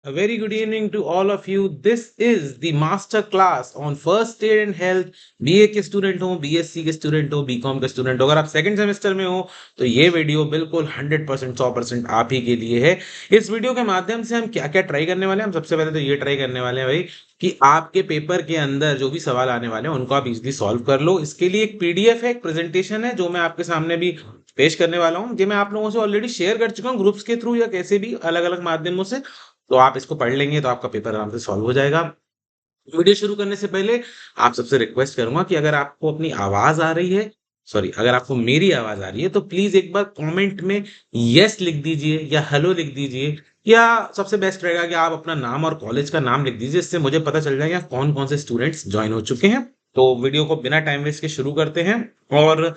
A very good evening to all of you. This is the master class on first aid and health. BA के student हो, BSc के student हो, BCom के student हो, अगर आप सेकंड सेमेस्टर में हो तो ये वीडियो बिल्कुल 100% 100% आप ही के लिए है। इस वीडियो के माध्यम से हम क्या क्या ट्राई करने वाले हैं, हम सबसे पहले तो ये ट्राई करने वाले हैं भाई कि आपके पेपर के अंदर जो भी सवाल आने वाले हैं उनको आप इजीली सॉल्व कर लो। इसके लिए एक पीडीएफ है, एक प्रेजेंटेशन है जो मैं आपके सामने भी पेश करने वाला हूँ, जो मैं आप लोगों से ऑलरेडी शेयर कर चुका हूँ ग्रुप्स के थ्रू या कैसे भी अलग अलग माध्यमों से। तो आप इसको पढ़ लेंगे तो आपका पेपर आराम से सॉल्व हो जाएगा। वीडियो शुरू करने से पहले आप सबसे रिक्वेस्ट करूंगा कि अगर आपको अपनी आवाज आ रही है, सॉरी, अगर आपको मेरी आवाज आ रही है तो प्लीज एक बार कमेंट में यस लिख दीजिए या हेलो लिख दीजिए, या सबसे बेस्ट रहेगा कि आप अपना नाम और कॉलेज का नाम लिख दीजिए। इससे मुझे पता चल जाएगा कौन कौन से स्टूडेंट्स ज्वाइन हो चुके हैं। तो वीडियो को बिना टाइम वेस्ट के शुरू करते हैं और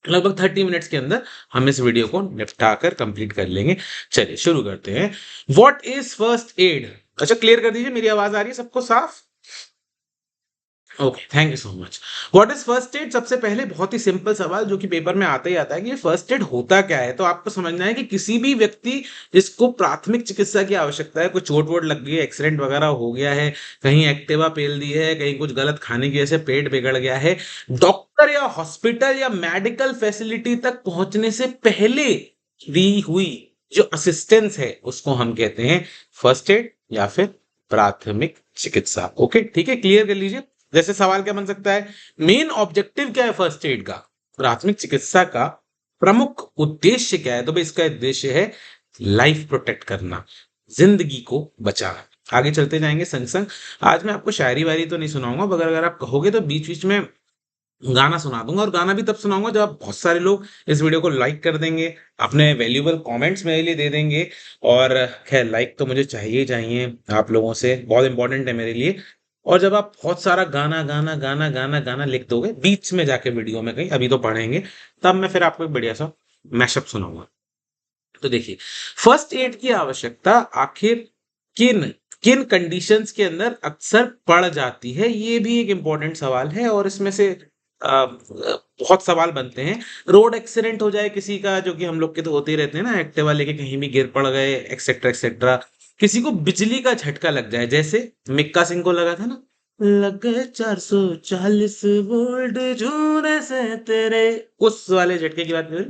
लगभग 30 मिनट्स के अंदर हम इस वीडियो को निपटा कर कंप्लीट कर लेंगे। चलिए शुरू करते हैं। What is first aid? अच्छा, क्लियर कर दीजिए, मेरी आवाज आ रही है सबको साफ? Okay, thank you so much. What is first aid? सबसे पहले बहुत ही सिंपल सवाल जो कि पेपर में आता ही आता है कि फर्स्ट एड होता क्या है। तो आपको समझना है कि किसी भी व्यक्ति जिसको प्राथमिक चिकित्सा की आवश्यकता है, कोई चोट वोट लग गई है, एक्सीडेंट वगैरह हो गया है, कहीं एक्टिवा पेल दी है, कहीं कुछ गलत खाने की वजह से पेट बिगड़ गया है, डॉक्टर या हॉस्पिटल या मेडिकल फैसिलिटी तक पहुंचने से पहले दी हुई जो असिस्टेंस है उसको हम कहते हैं फर्स्ट एड या फिर प्राथमिक चिकित्सा। ओके, ठीक है, क्लियर कर लीजिए। जैसे सवाल क्या बन सकता है, मेन ऑब्जेक्टिव क्या है फर्स्ट एड का, प्राथमिक चिकित्सा का प्रमुख उद्देश्य क्या है? तो भाई इसका उद्देश्य है लाइफ प्रोटेक्ट करना, जिंदगी को बचाना। आगे चलते जाएंगे संग संग। आज मैं आपको शायरी वायरी तो नहीं सुनाऊंगा, मगर अगर आप कहोगे तो बीच बीच में गाना सुना दूंगा, और गाना भी तब सुनाऊंगा जब आप बहुत सारे लोग इस वीडियो को लाइक कर देंगे, अपने वैल्यूएबल कमेंट्स मेरे लिए दे देंगे। और खैर, लाइक तो मुझे चाहिए ही चाहिए आप लोगों से, बहुत इंपॉर्टेंट है मेरे लिए। और जब आप बहुत सारा गाना गाना गाना गाना गाना लिख दोगे बीच में जाके वीडियो में कहीं, अभी तो पढ़ेंगे, तब मैं फिर आपको एक बढ़िया सा मैशअप सुनाऊंगा। तो देखिए, फर्स्ट एड की आवश्यकता आखिर किन किन कंडीशंस के अंदर अक्सर पड़ जाती है, ये भी एक इम्पोर्टेंट सवाल है। और इसमें से बहुत सवाल बनते हैं। रोड एक्सीडेंट हो जाए किसी का, जो कि हम लोग के तो होते ही रहते हैं ना, एक्टिवा लेके कहीं भी गिर पड़ गए, एक्सेट्रा एक्सेट्रा। किसी को बिजली का झटका लग जाए, जैसे मिक्का सिंह को लगा था ना, लग गए 440 वोल्ट झूने से तेरे, उस वाले झटके की बात करें।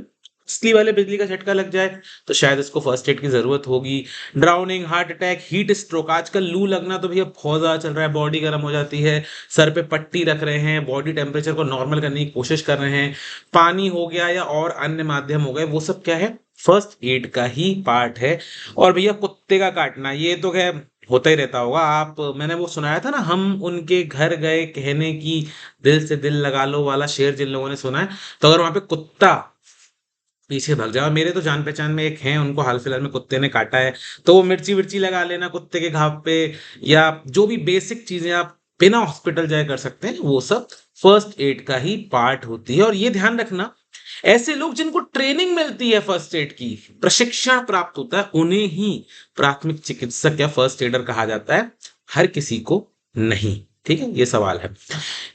असली वाले बिजली का झटका लग जाए तो शायद इसको फर्स्ट एड की जरूरत होगी। Drowning, heart attack, heat stroke, आजकल लू लगना तो भैया बहुत ज्यादा चल रहा है, बॉडी गर्म हो जाती है, सर पे पट्टी रख रहे हैं, बॉडी टेम्परेचर को नॉर्मल करने की कोशिश कर रहे हैं, पानी हो गया या और अन्य माध्यम हो गए, वो सब क्या है, फर्स्ट एड का ही पार्ट है। और भैया कुत्ते का काटना, ये तो क्या होता ही रहता होगा। आप, मैंने वो सुनाया था ना, हम उनके घर गए कहने की, दिल से दिल लगा लो वाला शेर जिन लोगों ने सुना है, तो अगर वहां पे कुत्ता पीछे भाग जाओ, मेरे तो जान पहचान में एक हैं, उनको हाल फिलहाल में कुत्ते ने काटा है, तो वो मिर्ची विर्ची लगा लेना कुत्ते के घाव पे, या जो भी बेसिक चीजें आप बिना हॉस्पिटल जाए कर सकते हैं, वो सब फर्स्ट एड का ही पार्ट होती है। और ये ध्यान रखना, ऐसे लोग जिनको ट्रेनिंग मिलती है फर्स्ट एड की, प्रशिक्षण प्राप्त होता है, उन्हें ही प्राथमिक चिकित्सक या फर्स्ट एडर कहा जाता है, हर किसी को नहीं। ठीक है, ये सवाल है।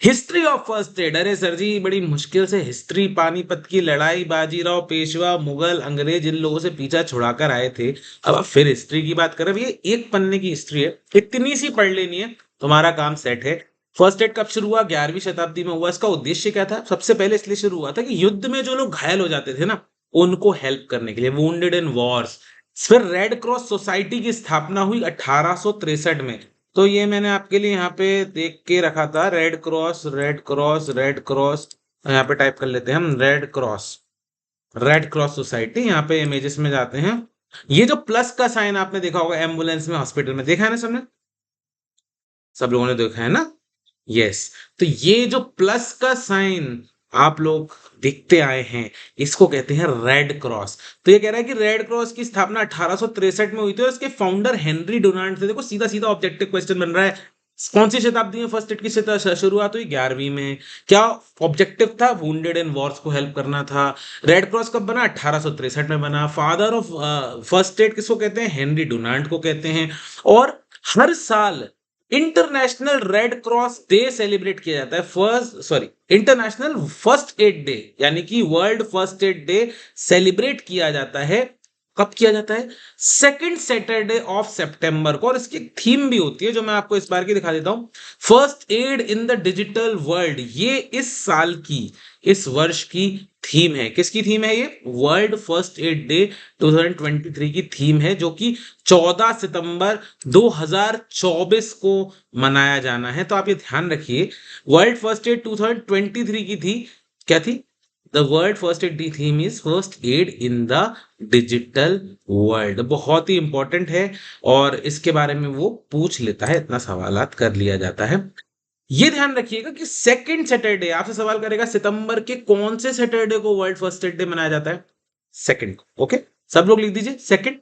हिस्ट्री ऑफ फर्स्ट एड, अरे सर जी बड़ी मुश्किल से हिस्ट्री, पानीपत की लड़ाई, बाजीराव पेशवा, मुगल, अंग्रेज, इन लोगों से पीछा छुड़ाकर आए थे, अब आप फिर हिस्ट्री की बात कर रहे हैं। ये एक पन्ने की हिस्ट्री है, इतनी सी पढ़ लेनी है, तुम्हारा काम सेट है। फर्स्ट एड कब शुरू हुआ? 11वीं शताब्दी में हुआ। इसका उद्देश्य क्या था? सबसे पहले इसलिए शुरू हुआ था कि युद्ध में जो लोग घायल हो जाते थे ना, उनको हेल्प करने के लिए, वुंडेड इन वॉर्स। फिर रेड क्रॉस सोसाइटी की स्थापना हुई 1863 में। तो ये मैंने आपके लिए यहाँ पे देख के रखा था, red cross red cross red cross, यहाँ पे टाइप कर लेते हैं हम, रेड क्रॉस सोसाइटी। यहाँ पे इमेजेस में जाते हैं, ये जो प्लस का साइन आपने देखा होगा एम्बुलेंस में, हॉस्पिटल में, देखा है ना सबने, सब लोगों ने देखा है ना? यस। तो ये जो प्लस का साइन आप लोग देखते आए हैं, इसको कहते हैं रेड क्रॉस। तो ये कह रहा है कि रेड क्रॉस की स्थापना 1863 में हुई थी, और इसके फाउंडर हेनरी डोनाल्ड थे। देखो, सीधा सीधा ऑब्जेक्टिव क्वेश्चन बन रहा है, कौन सी शताब्दी में फर्स्ट एड की शुरुआत हुई? 11वीं में। क्या ऑब्जेक्टिव था? वुंडेड इन वॉर्स को हेल्प करना था। रेड क्रॉस कब बना? 1863 में बना। फादर ऑफ फर्स्ट एड किसको कहते हैं? हेनरी डोनाल्ड को कहते हैं। और हर साल international red cross day celebrate किया जाता है, इंटरनेशनल फर्स्ट एड डे, यानी कि world first aid day celebrate किया जाता है कब किया जाता है? सेकंड सैटरडे ऑफ सितंबर को। और इसकी एक थीम भी होती है जो मैं आपको इस बार की दिखा देता हूं। First aid in the digital world, ये इस साल की, इस वर्ष की थीम है। किसकी थीम है ये? वर्ल्ड फर्स्ट एड डे 2023 की थीम है, जो कि 14 सितंबर 2024 को मनाया जाना है। तो आप ये ध्यान रखिए, वर्ल्ड फर्स्ट एड 2023 की थी, क्या थी? The world first aid theme is first aid in the digital world. बहुत ही इंपॉर्टेंट है और इसके बारे में वो पूछ लेता है, इतना सवालात कर लिया जाता है। ये ध्यान रखिएगा कि सेकंड सैटरडे, आपसे सवाल करेगा सितंबर के कौन से सैटरडे को वर्ल्ड फर्स्ट एड डे मनाया जाता है? सेकंड को। ओके, सब लोग लिख दीजिए सेकंड।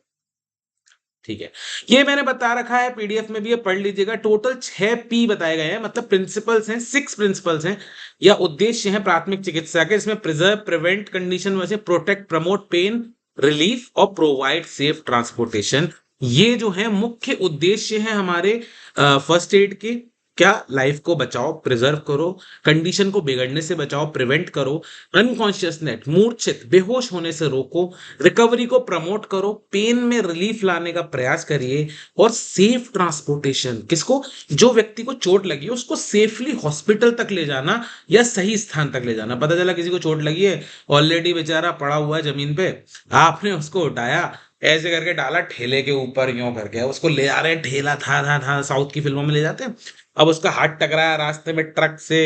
ठीक है, ये मैंने बता रखा है, पीडीएफ में भी ये पढ़ लीजिएगा। टोटल 6 पी बताए गए हैं, मतलब प्रिंसिपल्स हैं, 6 प्रिंसिपल्स हैं या उद्देश्य हैं प्राथमिक चिकित्सा के। इसमें प्रिजर्व, प्रिवेंट कंडीशन, वैसे प्रोटेक्ट, प्रमोट पेन रिलीफ और प्रोवाइड सेफ ट्रांसपोर्टेशन। ये जो है मुख्य उद्देश्य है हमारे फर्स्ट एड के। क्या? लाइफ को बचाओ, प्रिजर्व करो, कंडीशन को बिगड़ने से बचाओ, प्रिवेंट करो, अनकॉन्शियसनेस, मूर्छित, बेहोश होने से रोको, रिकवरी को प्रमोट करो, पेन में रिलीफ लाने का प्रयास करिए, और सेफ ट्रांसपोर्टेशन, किसको? जो व्यक्ति को चोट लगी है उसको सेफली हॉस्पिटल तक ले जाना या सही स्थान तक ले जाना। पता चला किसी को चोट लगी है, ऑलरेडी बेचारा पड़ा हुआ है जमीन पे, आपने उसको उठाया, ऐसे करके डाला ठेले के ऊपर, यूं करके उसको ले आ रहे हैं, ठेला था साउथ की फिल्मों में ले जाते हैं। अब उसका हाथ टकराया रास्ते में ट्रक से,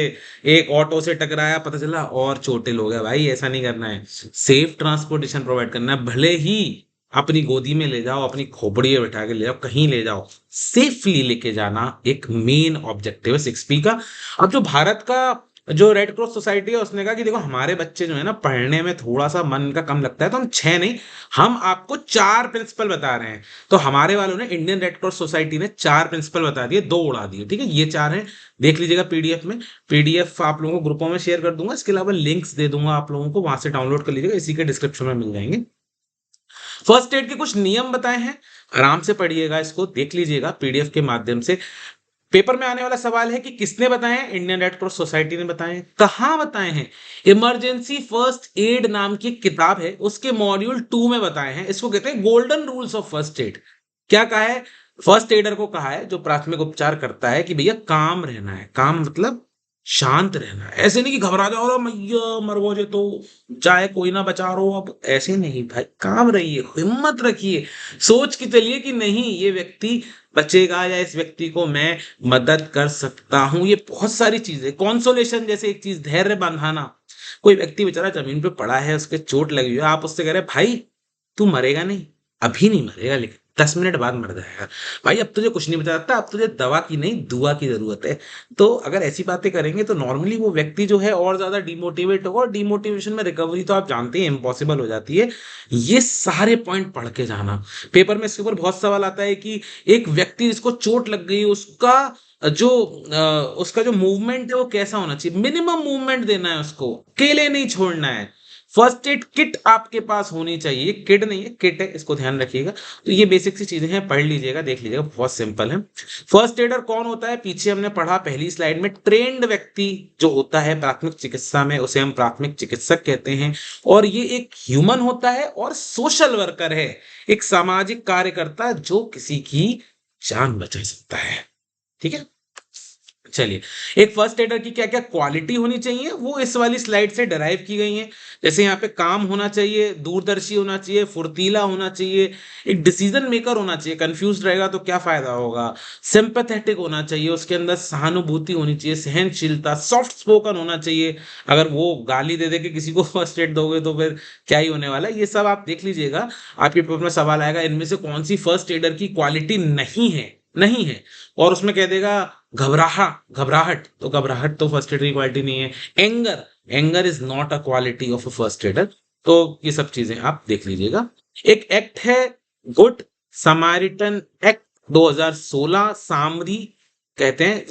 एक ऑटो से टकराया, पता चला और चोटिल हो गया। भाई ऐसा नहीं करना है, सेफ ट्रांसपोर्टेशन प्रोवाइड करना है। भले ही अपनी गोदी में ले जाओ, अपनी खोपड़ी में बैठा के ले जाओ, कहीं ले जाओ, सेफली लेके जाना एक मेन ऑब्जेक्टिव है 6P का। अब जो भारत का जो रेड क्रॉस सोसाइटी है उसने कहा कि देखो हमारे बच्चे जो है ना पढ़ने में थोड़ा सा मन का कम लगता है, तो हम 6 नहीं, हम आपको 4 प्रिंसिपल बता रहे हैं। तो हमारे वालों ने, इंडियन रेड क्रॉस सोसाइटी ने 4 प्रिंसिपल बता दिए, 2 उड़ा दिए। ठीक है, ये 4 हैं, देख लीजिएगा पीडीएफ में। पीडीएफ आप लोगों को ग्रुपों में शेयर कर दूंगा, इसके अलावा लिंक्स दे दूंगा आप लोगों को, वहां से डाउनलोड कर लीजिएगा, इसी के डिस्क्रिप्शन में मिल जाएंगे। फर्स्ट एड के कुछ नियम बताए हैं, आराम से पढ़िएगा, इसको देख लीजिएगा पीडीएफ के माध्यम से। पेपर में आने वाला सवाल है कि किसने बताए हैं? इंडियन रेड क्रॉस सोसाइटी ने बताए हैं। कहां बताए हैं? इमरजेंसी फर्स्ट एड नाम की किताब है, उसके मॉड्यूल 2 में बताए हैं। इसको कहते हैं golden rules of first aid. क्या कहा है? फर्स्ट एडर को कहा है, जो प्राथमिक उपचार करता है, कि भैया काम रहना है। काम मतलब शांत रहना है, ऐसे नहीं कि घबरा जाओ, "अरे मैया मर गो जे तो चाहे कोई ना बचा रहो अब", ऐसे नहीं भाई, काम रहिए, हिम्मत रखिए, सोच के चलिए कि नहीं ये व्यक्ति बचेगा या इस व्यक्ति को मैं मदद कर सकता हूं। ये बहुत सारी चीजें, कॉन्सोलेशन जैसे एक चीज, धैर्य बंधाना। कोई व्यक्ति बेचारा जमीन पे पड़ा है, उसके चोट लगी हुई है, आप उससे कह रहे भाई तू मरेगा नहीं, अभी नहीं मरेगा, लेकिन 10 मिनट बाद मर जाएगा, भाई अब तुझे कुछ नहीं बचा सकता, अब तुझे दवा की नहीं दुआ की जरूरत है। तो अगर ऐसी बातें करेंगे तो नॉर्मली वो व्यक्ति जो है और ज्यादा डिमोटिवेट होगा, और डिमोटिवेशन में रिकवरी तो आप जानते हैं इम्पॉसिबल हो जाती है। ये सारे पॉइंट पढ़ के जाना। पेपर में इसके ऊपर बहुत सवाल आता है कि एक व्यक्ति जिसको चोट लग गई, उसका जो मूवमेंट है वो कैसा होना चाहिए? मिनिमम मूवमेंट देना है उसको, अकेले नहीं छोड़ना है। फर्स्ट एड किट आपके पास होनी चाहिए, किट नहीं है किट है, इसको ध्यान रखिएगा। तो ये बेसिक सी चीजें हैं, पढ़ लीजिएगा, देख लीजिएगा, बहुत सिंपल है। फर्स्ट एडर कौन होता है? पीछे हमने पढ़ा पहली स्लाइड में, ट्रेंड व्यक्ति जो होता है प्राथमिक चिकित्सा में, उसे हम प्राथमिक चिकित्सक कहते हैं। और ये एक ह्यूमन होता है और सोशल वर्कर है, एक सामाजिक कार्यकर्ता जो किसी की जान बचा सकता है। ठीक है, चलिए, एक फर्स्ट एडर की क्या क्या क्वालिटी होनी चाहिए वो इस वाली स्लाइड से डराइव की गई है। जैसे यहाँ पे काम होना चाहिए, दूरदर्शी होना चाहिए, फुर्तीला होना चाहिए, एक डिसीजन मेकर होना चाहिए, कंफ्यूज रहेगा तो क्या फायदा होगा, सिंपैथेटिक होना चाहिए, उसके अंदर सहानुभूति होनी चाहिए, सहनशीलता, सॉफ्ट स्पोकन होना चाहिए। अगर वो गाली दे दे के किसी को फर्स्ट एड दोगे तो फिर क्या ही होने वाला है, ये सब आप देख लीजिएगा। आपके पेपर में सवाल आएगा इनमें से कौन सी फर्स्ट एडर की क्वालिटी नहीं है, और उसमें कह देगा घबराहट, तो घबराहट तो फर्स्ट एड की क्वालिटी नहीं है। Anger is not a quality of a first adder. तो ये सब चीजें आप देख लीजिएगा। एक एक्ट है गुड समारिटन एक्ट 2016, सामरी कहते हैं।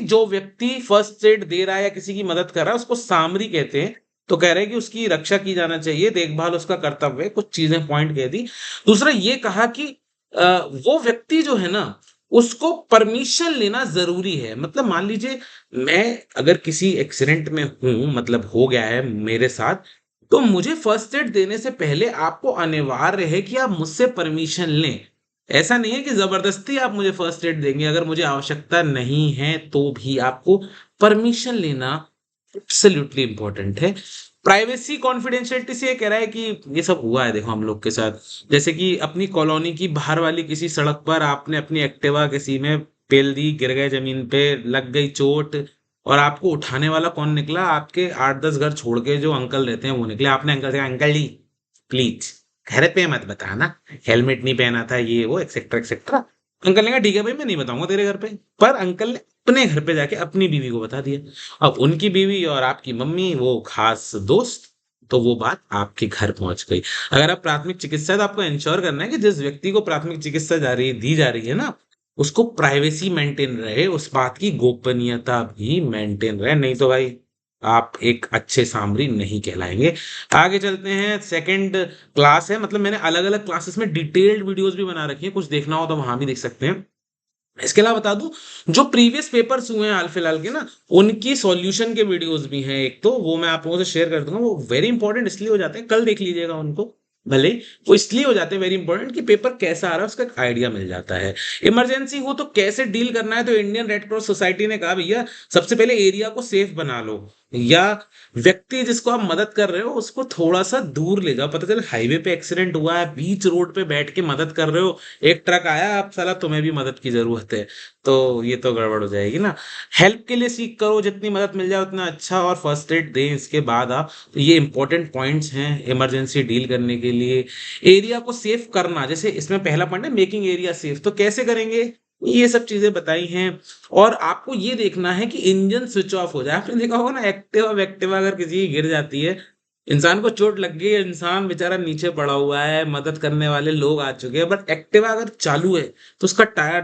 जो व्यक्ति फर्स्ट एड दे रहा है या किसी की मदद कर रहा है उसको सामरी कहते हैं। तो कह रहे हैं कि उसकी रक्षा की जाना चाहिए, देखभाल उसका कर्तव्य है, कुछ चीजें पॉइंट कह दी। दूसरा ये कहा कि वो व्यक्ति जो है ना उसको परमिशन लेना जरूरी है। मतलब मान लीजिए मैं अगर किसी एक्सीडेंट में हूं, मतलब हो गया है मेरे साथ, तो मुझे फर्स्ट एड देने से पहले आपको अनिवार्य है कि आप मुझसे परमिशन लें। ऐसा नहीं है कि जबरदस्ती आप मुझे फर्स्ट एड देंगे, अगर मुझे आवश्यकता नहीं है तो भी आपको परमिशन लेना एब्सोल्युटली इंपॉर्टेंट है। प्राइवेसी कॉन्फिडेंशियलिटी से ये कह रहा है कि ये सब हुआ है देखो हम लोग के साथ, जैसे कि अपनी कॉलोनी की बाहर वाली किसी सड़क पर आपने अपनी एक्टिवा किसी में पेल दी, गिर गए जमीन पे, लग गई चोट, और आपको उठाने वाला कौन निकला? आपके 8-10 घर छोड़ के जो अंकल रहते हैं वो निकले। आपने अंकल से कहा, अंकल जी प्लीज घर पे मत बताना, हेलमेट नहीं पहना था, ये वो एक्सेट्रा एक्सेट्रा। अंकल ने कहा ठीक है भाई, मैं नहीं बताऊंगा तेरे घर पे। पर अंकल ने अपने घर पे जाके अपनी बीवी को बता दिया। अब उनकी बीवी और आपकी मम्मी वो खास दोस्त, तो वो बात आपके घर पहुंच गई। अगर आप प्राथमिक चिकित्सा है तो आपको इंश्योर करना है कि जिस व्यक्ति को प्राथमिक चिकित्सा दी जा रही है ना, उसको प्राइवेसी मेंटेन रहे, उस बात की गोपनीयता भी मेंटेन रहे, नहीं तो भाई आप एक अच्छे सामरी नहीं कहलाएंगे। आगे चलते हैं। सेकंड क्लास है, मतलब मैंने अलग अलग क्लासेस में डिटेल्ड वीडियोस भी बना रखी है, कुछ देखना हो तो वहां भी देख सकते हैं। इसके अलावा बता दूं, जो प्रीवियस पेपर्स हुए हैं हाल फिलहाल के ना, उनकी सॉल्यूशन के वीडियोस भी हैं, एक तो वो मैं आप लोगों से शेयर कर दूंगा। वो वेरी इंपॉर्टेंट इसलिए हो जाते हैं, कल देख लीजिएगा उनको, भले वो इसलिए हो जाते हैं वेरी इंपॉर्टेंट कि पेपर कैसा आ रहा है उसका एक आइडिया मिल जाता है। इमरजेंसी हो तो कैसे डील करना है, तो इंडियन रेड क्रॉस सोसाइटी ने कहा भैया सबसे पहले एरिया को सेफ बना लो, या व्यक्ति जिसको आप मदद कर रहे हो उसको थोड़ा सा दूर ले जाओ। पता चले हाईवे पे एक्सीडेंट हुआ है, बीच रोड पे बैठ के मदद कर रहे हो, एक ट्रक आया, आप साला तुम्हें भी मदद की जरूरत है, तो ये तो गड़बड़ हो जाएगी ना। हेल्प के लिए सीख करो, जितनी मदद मिल जाए उतना अच्छा, और फर्स्ट एड दें इसके बाद आप। तो ये इंपॉर्टेंट पॉइंट्स हैं इमरजेंसी डील करने के लिए। एरिया को सेफ करना, जैसे इसमें पहला पॉइंट है मेकिंग एरिया सेफ, तो कैसे करेंगे, ये सब चीजें बताई हैं। और आपको ये देखना है कि इंजन स्विच ऑफ हो जाए। आपने देखा होगा ना, एक्टिवा एक्टिवा अगर किसी की गिर जाती है, इंसान को चोट लग गई, इंसान बेचारा नीचे पड़ा हुआ है, मदद करने वाले लोग आ चुके हैं, बट एक्टिवा अगर चालू है तो उसका टायर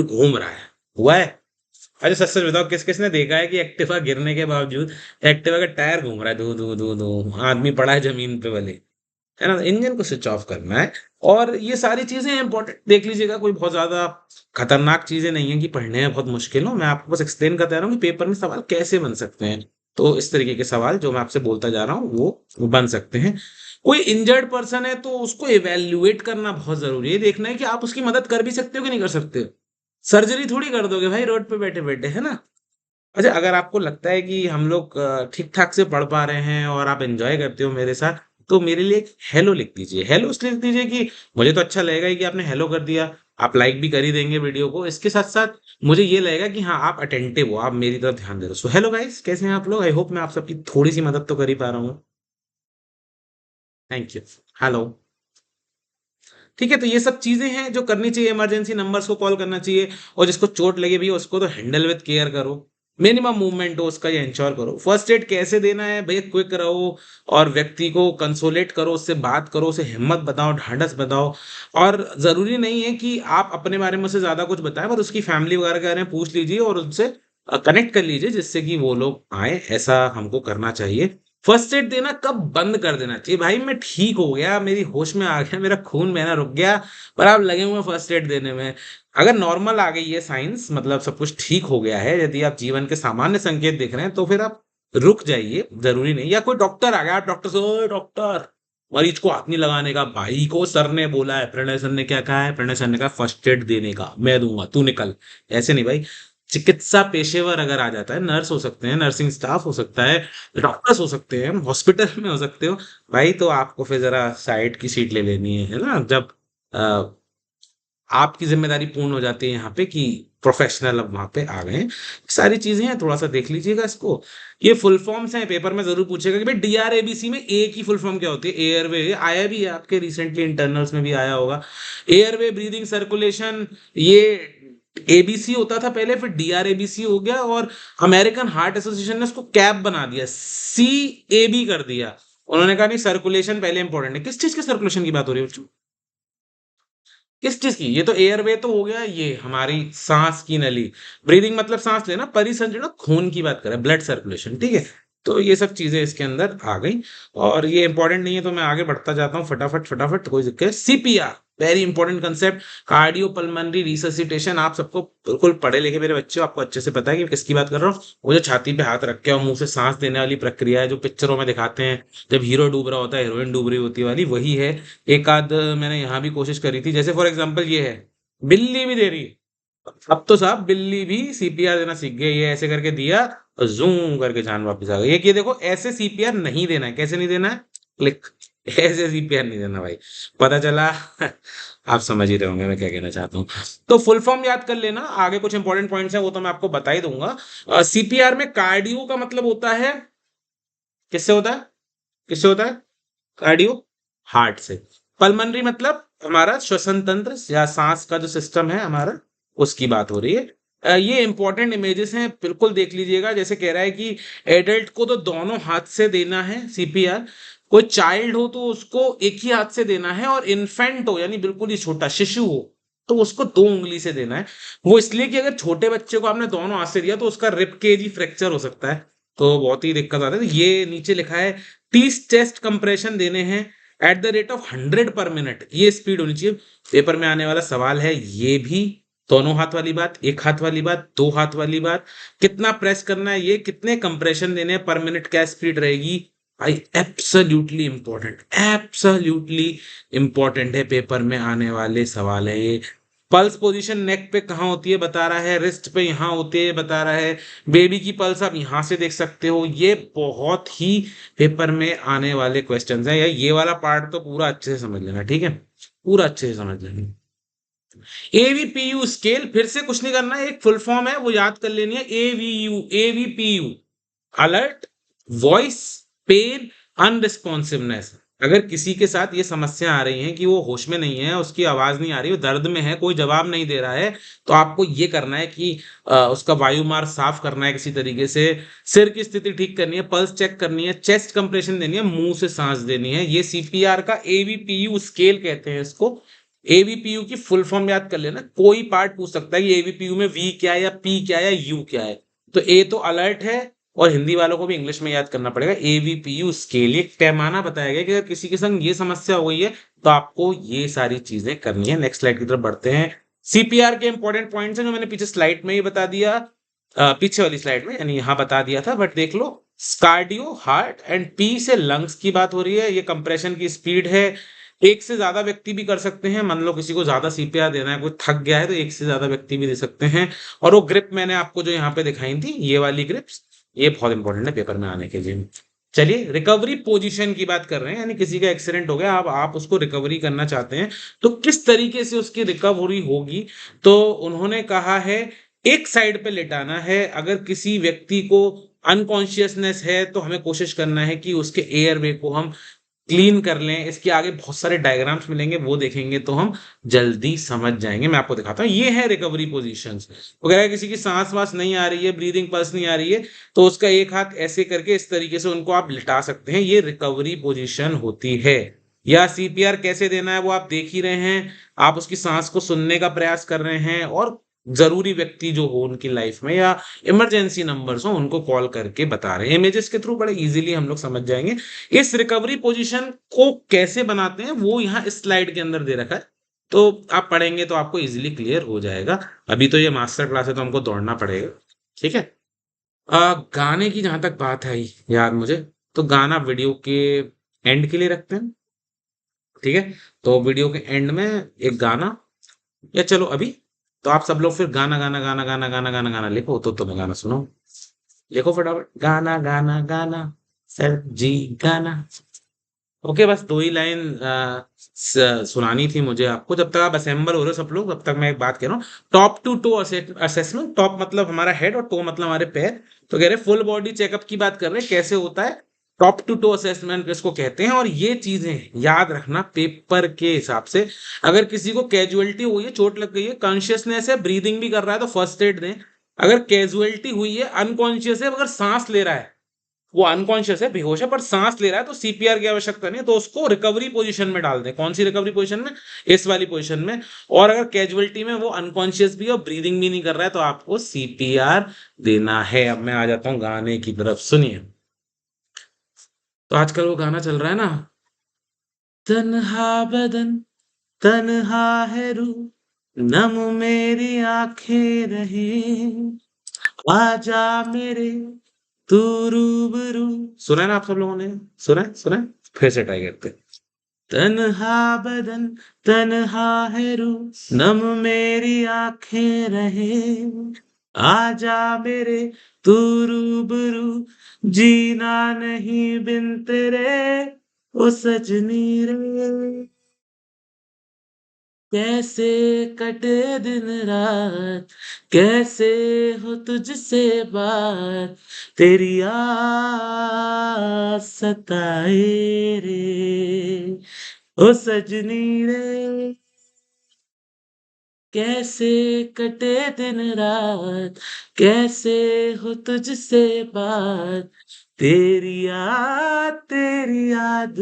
घूम रहा है। हुआ है? अरे सच सच बताओ, किस किसने देखा है कि एक्टिवा गिरने के बावजूद एक्टिवा का टायर घूम रहा है, दू दू दू दू, आदमी पड़ा है जमीन पे वाले, है ना? इंजन को स्विच ऑफ करना है। और ये सारी चीजें इंपॉर्टेंट देख लीजिएगा, कोई बहुत ज्यादा खतरनाक चीजें नहीं है कि पढ़ने में बहुत मुश्किल हो। मैं आपको बस एक्सप्लेन करता रहा हूँ कि पेपर में सवाल कैसे बन सकते हैं। तो इस तरीके के सवाल जो मैं आपसे बोलता जा रहा हूँ वो बन सकते हैं। कोई इंजर्ड पर्सन है तो उसको इवेल्युएट करना बहुत जरूरी है, देखना है कि आप उसकी मदद कर भी सकते हो कि नहीं कर सकते। सर्जरी थोड़ी कर दोगे भाई रोड पे बैठे बैठे, है ना? अच्छा, अगर आपको लगता है कि हम लोग ठीक ठाक से पढ़ पा रहे हैं और आप एंजॉय करते हो मेरे साथ, तो मेरे लिए एक हेलो लिख दीजिए। हेलो इसलिए लिख दीजिए कि मुझे तो अच्छा लगेगा ही कि आपने हेलो कर दिया, आप लाइक भी कर ही देंगे वीडियो को, इसके साथ साथ मुझे ये लगेगा कि हाँ आप अटेंटिव हो, आप मेरी तरफ ध्यान दे रहे हो। सो हेलो गाइस, कैसे हैं आप लोग? आई होप मैं आप सबकी थोड़ी सी मदद तो कर ही पा रहा हूँ। Thank you. हेलो। ठीक है, तो ये सब चीजें हैं जो करनी चाहिए। इमरजेंसी नंबर्स को कॉल करना चाहिए, और जिसको चोट लगे भी उसको तो हैंडल विद केयर करो, मिनिमम मूवमेंट हो उसका ये इंश्योर करो। फर्स्ट एड कैसे देना है भैया, क्विक रहो, और व्यक्ति को कंसोलेट करो, उससे बात करो, उसे हिम्मत बताओ, ढांढस बताओ। और जरूरी नहीं है कि आप अपने बारे में उसे ज्यादा कुछ बताएं, पर उसकी फैमिली वगैरह के बारे में पूछ लीजिए और उनसे कनेक्ट कर लीजिए, जिससे कि वो लोग आए, ऐसा हमको करना चाहिए। फर्स्ट एड देना कब बंद कर देना चाहिए? भाई मैं ठीक हो गया, मेरी होश में आ गया, मेरा खून बहना रुक गया, पर आप लगे हुए फर्स्ट एड देने में। अगर नॉर्मल आ गई है साइंस, मतलब सब कुछ ठीक हो गया है, यदि आप जीवन के सामान्य संकेत देख रहे हैं, तो फिर आप रुक जाइए, जरूरी नहीं। या कोई डॉक्टर आ गया, आप डॉक्टर से, "ओए डॉक्टर, मरीज को हाथ नहीं लगाने का"। भाई को सर ने बोला है, प्रणय सर ने क्या कहा है? प्रणय सर ने कहा फर्स्ट एड देने का, मैं दूंगा, तू निकल। ऐसे नहीं भाई। चिकित्सा पेशेवर अगर आ जाता है, नर्स हो सकते हैं, नर्सिंग स्टाफ हो सकता है, डॉक्टर्स हो सकते हैं, हॉस्पिटल में हो सकते हो भाई, तो आपको फिर जरा साइड की सीट ले लेनी है ना, जब अ, आपकी जिम्मेदारी पूर्ण हो जाती है यहाँ पे कि प्रोफेशनल अब वहां पे आ गए हैं। सारी चीजें हैं, थोड़ा सा देख लीजिएगा इसको। ये फुल फॉर्म्स हैं, पेपर में जरूर पूछेगा कि भाई डीआरएबीसी में ए की फुल फॉर्म क्या होती है। एयरवे आया भी है आपके रिसेंटली इंटरनल्स में भी आया होगा। एयरवे ब्रीदिंग सर्कुलेशन, ये एबीसी होता था पहले, फिर डीआरएबीसी हो गया, और अमेरिकन हार्ट एसोसिएशन ने उसको कैप बना दिया, सी ए बी कर दिया। उन्होंने कहा नहीं, सर्कुलेशन पहले इंपॉर्टेंट है। किस चीज के सर्कुलेशन की बात हो रही है बच्चों? किस चीज की? ये तो एयरवे तो हो गया, ये हमारी सांस की नली। ब्रीदिंग मतलब सांस लेना, परिसंचरण खून की बात करें, ब्लड सर्कुलेशन, ठीक है। तो ये सब चीजें इसके अंदर आ गई और ये इंपॉर्टेंट नहीं है तो मैं आगे बढ़ता जाता हूँ फटाफट फटाफट, कोई दिक्कत। CPR very important concept, cardio pulmonary resuscitation. आप सबको बिल्कुल पढ़े लिखे मेरे बच्चे, आपको अच्छे से पता है कि किसकी बात कर रहा हूँ। वो जो छाती पे हाथ रख के और मुंह से सांस देने वाली प्रक्रिया है जो पिक्चरों में दिखाते हैं, जब हीरो डूब रहा होता है हीरोइन डूब रही होती है वाली, वही है। एक आध मैंने यहाँ भी कोशिश करी थी, जैसे फॉर एग्जाम्पल ये है, बिल्ली भी दे रही है। अब तो साहब बिल्ली भी सीपीआर देना सीख गई, ये ऐसे करके दिया और जूम करके जान वापस आ गई। ये देखो ऐसे सीपीआर नहीं देना है, कैसे नहीं देना है, क्लिक, ऐसे सीपीआर नहीं देना भाई, पता चला। आप समझ ही रहे होंगे मैं क्या कहना चाहता हूँ। तो फुल फॉर्म याद कर लेना, आगे कुछ इंपॉर्टेंट पॉइंट्स है वो तो मैं आपको बता ही दूंगा। सीपीआर में कार्डियो का मतलब होता है, किससे होता है, किससे होता है, कार्डियो, हार्ट से। पल्मोनरी मतलब हमारा श्वसन तंत्र या सांस का जो सिस्टम है हमारा, उसकी बात हो रही है। ये इंपॉर्टेंट इमेजेस हैं, बिल्कुल देख लीजिएगा। जैसे कह रहा है कि एडल्ट को तो दोनों हाथ से देना है सीपीआर, कोई चाइल्ड हो तो उसको एक ही हाथ से देना है, और इन्फेंट हो यानी बिल्कुल ही छोटा शिशु हो तो उसको 2 उंगली से देना है। वो इसलिए कि अगर छोटे बच्चे को आपने दोनों हाथ से दिया तो उसका रिब केज ही फ्रैक्चर हो सकता है, तो बहुत ही दिक्कत आती है। तो ये नीचे लिखा है 30 चेस्ट कंप्रेशन देने हैं एट द रेट ऑफ 100 पर मिनट, ये स्पीड होनी चाहिए। पेपर में आने वाला सवाल है ये भी, दोनों हाथ वाली बात, एक हाथ वाली बात, दो हाथ वाली बात, कितना प्रेस करना है, ये कितने कंप्रेशन देने हैं पर मिनट, क्या स्पीड रहेगी भाई, एब्सोल्युटली इंपॉर्टेंट, एब्सोल्युटली इंपॉर्टेंट है, पेपर में आने वाले सवाल है ये। पल्स पोजीशन नेक पे कहाँ होती है बता रहा है, रिस्ट पे यहाँ होती है बता रहा है, बेबी की पल्स आप यहाँ से देख सकते हो। ये बहुत ही पेपर में आने वाले क्वेश्चंस हैं, या ये वाला पार्ट तो पूरा अच्छे से समझ लेना, ठीक है, पूरा अच्छे से समझ लेना। एवीपीयू स्केल, फिर से कुछ नहीं करना है, एक फुल फॉर्म है वो याद कर लेनी है, एवीपीयू, अलर्ट, वॉइस, पेन, अनरिस्पॉन्सिवनेस। अगर किसी के साथ ये समस्या आ रही है कि वो होश में नहीं है, उसकी आवाज नहीं आ रही, वो दर्द में है, कोई जवाब नहीं दे रहा है, तो आपको ये करना है कि उसका वायु मार्ग साफ करना है किसी तरीके से, सिर की स्थिति ठीक करनी है, पल्स चेक करनी है, चेस्ट कंप्रेशन देनी है, मुंह से सांस देनी है। ये सीपीआर का एवीपीयू स्केल कहते हैं इसको। एवीपीयू की फुल फॉर्म याद कर लेना, कोई पार्ट पूछ सकता है कि एवीपीयू में वी क्या है या पी क्या है या यू क्या है। तो ए तो अलर्ट है, और हिंदी वालों को भी इंग्लिश में याद करना पड़ेगा, एवीपीयू स्केल, ये पैमाना बताया गया कि अगर किसी के संग ये समस्या हो गई है तो आपको ये सारी चीजें करनी है। नेक्स्ट स्लाइड की तरफ बढ़ते हैं। सीपीआर के इंपॉर्टेंट पॉइंट्स हैं जो मैंने पीछे स्लाइड में ही बता दिया, पीछे वाली स्लाइड में यानी यहाँ बता दिया था, बट देख लो। कार्डियो हार्ट एंड पी से लंग्स की बात हो रही है, ये कंप्रेशन की स्पीड है। एक से ज्यादा व्यक्ति भी कर सकते हैं, मान लो किसी को ज्यादा सीपीआर देना है, कोई थक गया है तो एक से ज्यादा व्यक्ति भी दे सकते हैं। और वो ग्रिप मैंने आपको जो यहाँ पे दिखाई थी, ये वाली ग्रिप्स, ये बहुत इंपॉर्टेंट है पेपर में आने के लिए। चलिए रिकवरी पोजीशन की बात कर रहे हैं, यानी किसी का एक्सीडेंट हो गया, अब आप उसको रिकवरी करना चाहते हैं तो किस तरीके से उसकी रिकवरी होगी। तो उन्होंने कहा है एक साइड पे लेटाना है, अगर किसी व्यक्ति को अनकॉन्शियसनेस है तो हमें कोशिश करना है कि उसके एयरवे को हम क्लीन कर लें। इसके आगे बहुत सारे डायग्राम्स मिलेंगे, वो देखेंगे तो हम जल्दी समझ जाएंगे। मैं आपको दिखाता हूँ, ये है रिकवरी पोजीशंस वगैरह। किसी की सांस वास नहीं आ रही है, ब्रीदिंग पल्स नहीं आ रही है, तो उसका एक हाथ ऐसे करके इस तरीके से उनको आप लिटा सकते हैं, ये रिकवरी पोजीशन होती है। या सीपीआर कैसे देना है वो आप देख ही रहे हैं, आप उसकी सांस को सुनने का प्रयास कर रहे हैं, और जरूरी व्यक्ति जो हो उनकी लाइफ में या इमरजेंसी नंबर्स हो उनको कॉल करके बता रहे हैं। इमेजेस के थ्रू बड़े इजीली हम लोग समझ जाएंगे। इस रिकवरी पोजीशन को कैसे बनाते हैं वो यहाँ इस स्लाइड के अंदर दे रखा है, तो आप पढ़ेंगे तो आपको इजीली क्लियर हो जाएगा। अभी तो ये मास्टर क्लास है तो हमको दौड़ना पड़ेगा, ठीक है। गाने की जहां तक बात है यार मुझे, तो गाना वीडियो के एंड के लिए रखते हैं, ठीक है। तो वीडियो के एंड में एक गाना, या चलो अभी, तो आप सब लोग फिर गाना गाना गाना गाना गाना गाना गाना लिखो, तो मैं गाना सुनो, लिखो फटाफट, गाना गाना गाना, सर जी गाना। ओके, बस 2 ही लाइन सुनानी थी मुझे आपको। जब तक आप असेंबल हो रहे हो सब लोग, तब तक मैं एक बात कह रहा हूँ, top to toe assessment, top मतलब हमारा हेड और टो मतलब हमारे पैर। तो कह रहे फुल बॉडी चेकअप की बात कर रहे हैं, कैसे होता है टॉप टू टो असेसमेंट किसको कहते हैं। और ये चीजें याद रखना पेपर के हिसाब से, अगर किसी को कैजुअलिटी हुई है, चोट लग गई है, कॉन्शियसनेस है, ब्रीदिंग भी कर रहा है तो फर्स्ट एड दें। अगर कैजुअलिटी हुई है, अनकॉन्शियस है, अगर सांस ले रहा है, वो अनकॉन्शियस है, बेहोश है, पर सांस ले रहा है, तो सीपीआर की आवश्यकता नहीं है, तो उसको रिकवरी पोजीशन में डाल दें। कौन सी रिकवरी पोजीशन में, इस वाली पोजीशन में। और अगर कैजुअलिटी में वो अनकॉन्शियस भी है और ब्रीदिंग भी नहीं कर रहा है तो आपको सीपीआर देना है। अब मैं आ जाता हूं गाने की तरफ, सुनिए। तो आजकल वो गाना चल रहा है ना, तन्हा बदन तन्हा है रूह नम मेरी आंखें रहे, आजा मेरे तू रूबरू। सुना है ना आप सब लोगों ने? सुना है? फिर से ट्राई करते हैं। तन्हा बदन तन्हा है रूह नम मेरी आंखें रहे, आजा मेरे तू रूबरू, जीना नहीं बिन तेरे ओ सजनी रे। कैसे कटे दिन रात, कैसे हो तुझसे बात, तेरी याद सताए रे ओ सजनी रे। कैसे कटे दिन रात, कैसे हो तुझसे बात, तेरी याद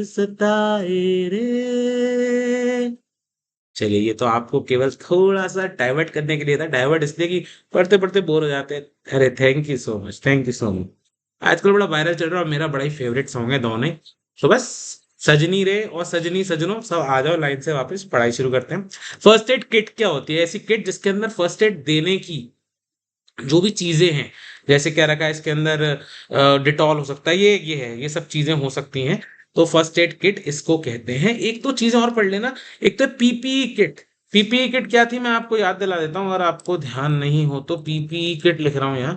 सताए रे। चलिए, ये तो आपको केवल थोड़ा-सा डाइवर्ट करने के लिए था। डाइवर्ट इसलिए कि पढ़ते-पढ़ते बोर हो जाते हैं। अरे thank you so much, thank you so much. आजकल बड़ा वायरल चल रहा है और मेरा बड़ा ही फेवरेट सॉन्ग है दोनों ही। तो बस सजनी रे और सजनी सजनों सब आ जाओ लाइन से वापस, पढ़ाई शुरू करते हैं। फर्स्ट एड किट क्या होती है? ऐसी किट जिसके अंदर फर्स्ट एड देने की जो भी चीज़ें हैं, जैसे क्या रखा है इसके अंदर, डिटॉल हो सकता है, ये है, ये सब चीज़ें हो सकती हैं। तो फर्स्ट एड किट इसको कहते हैं। एक तो चीज़ और पढ़ लेना, एक तो पीपीई किट। पीपीई किट क्या थी मैं आपको याद दिला देता हूँ, अगर आपको ध्यान नहीं हो तो। पीपीई किट लिख रहा हूँ यहाँ।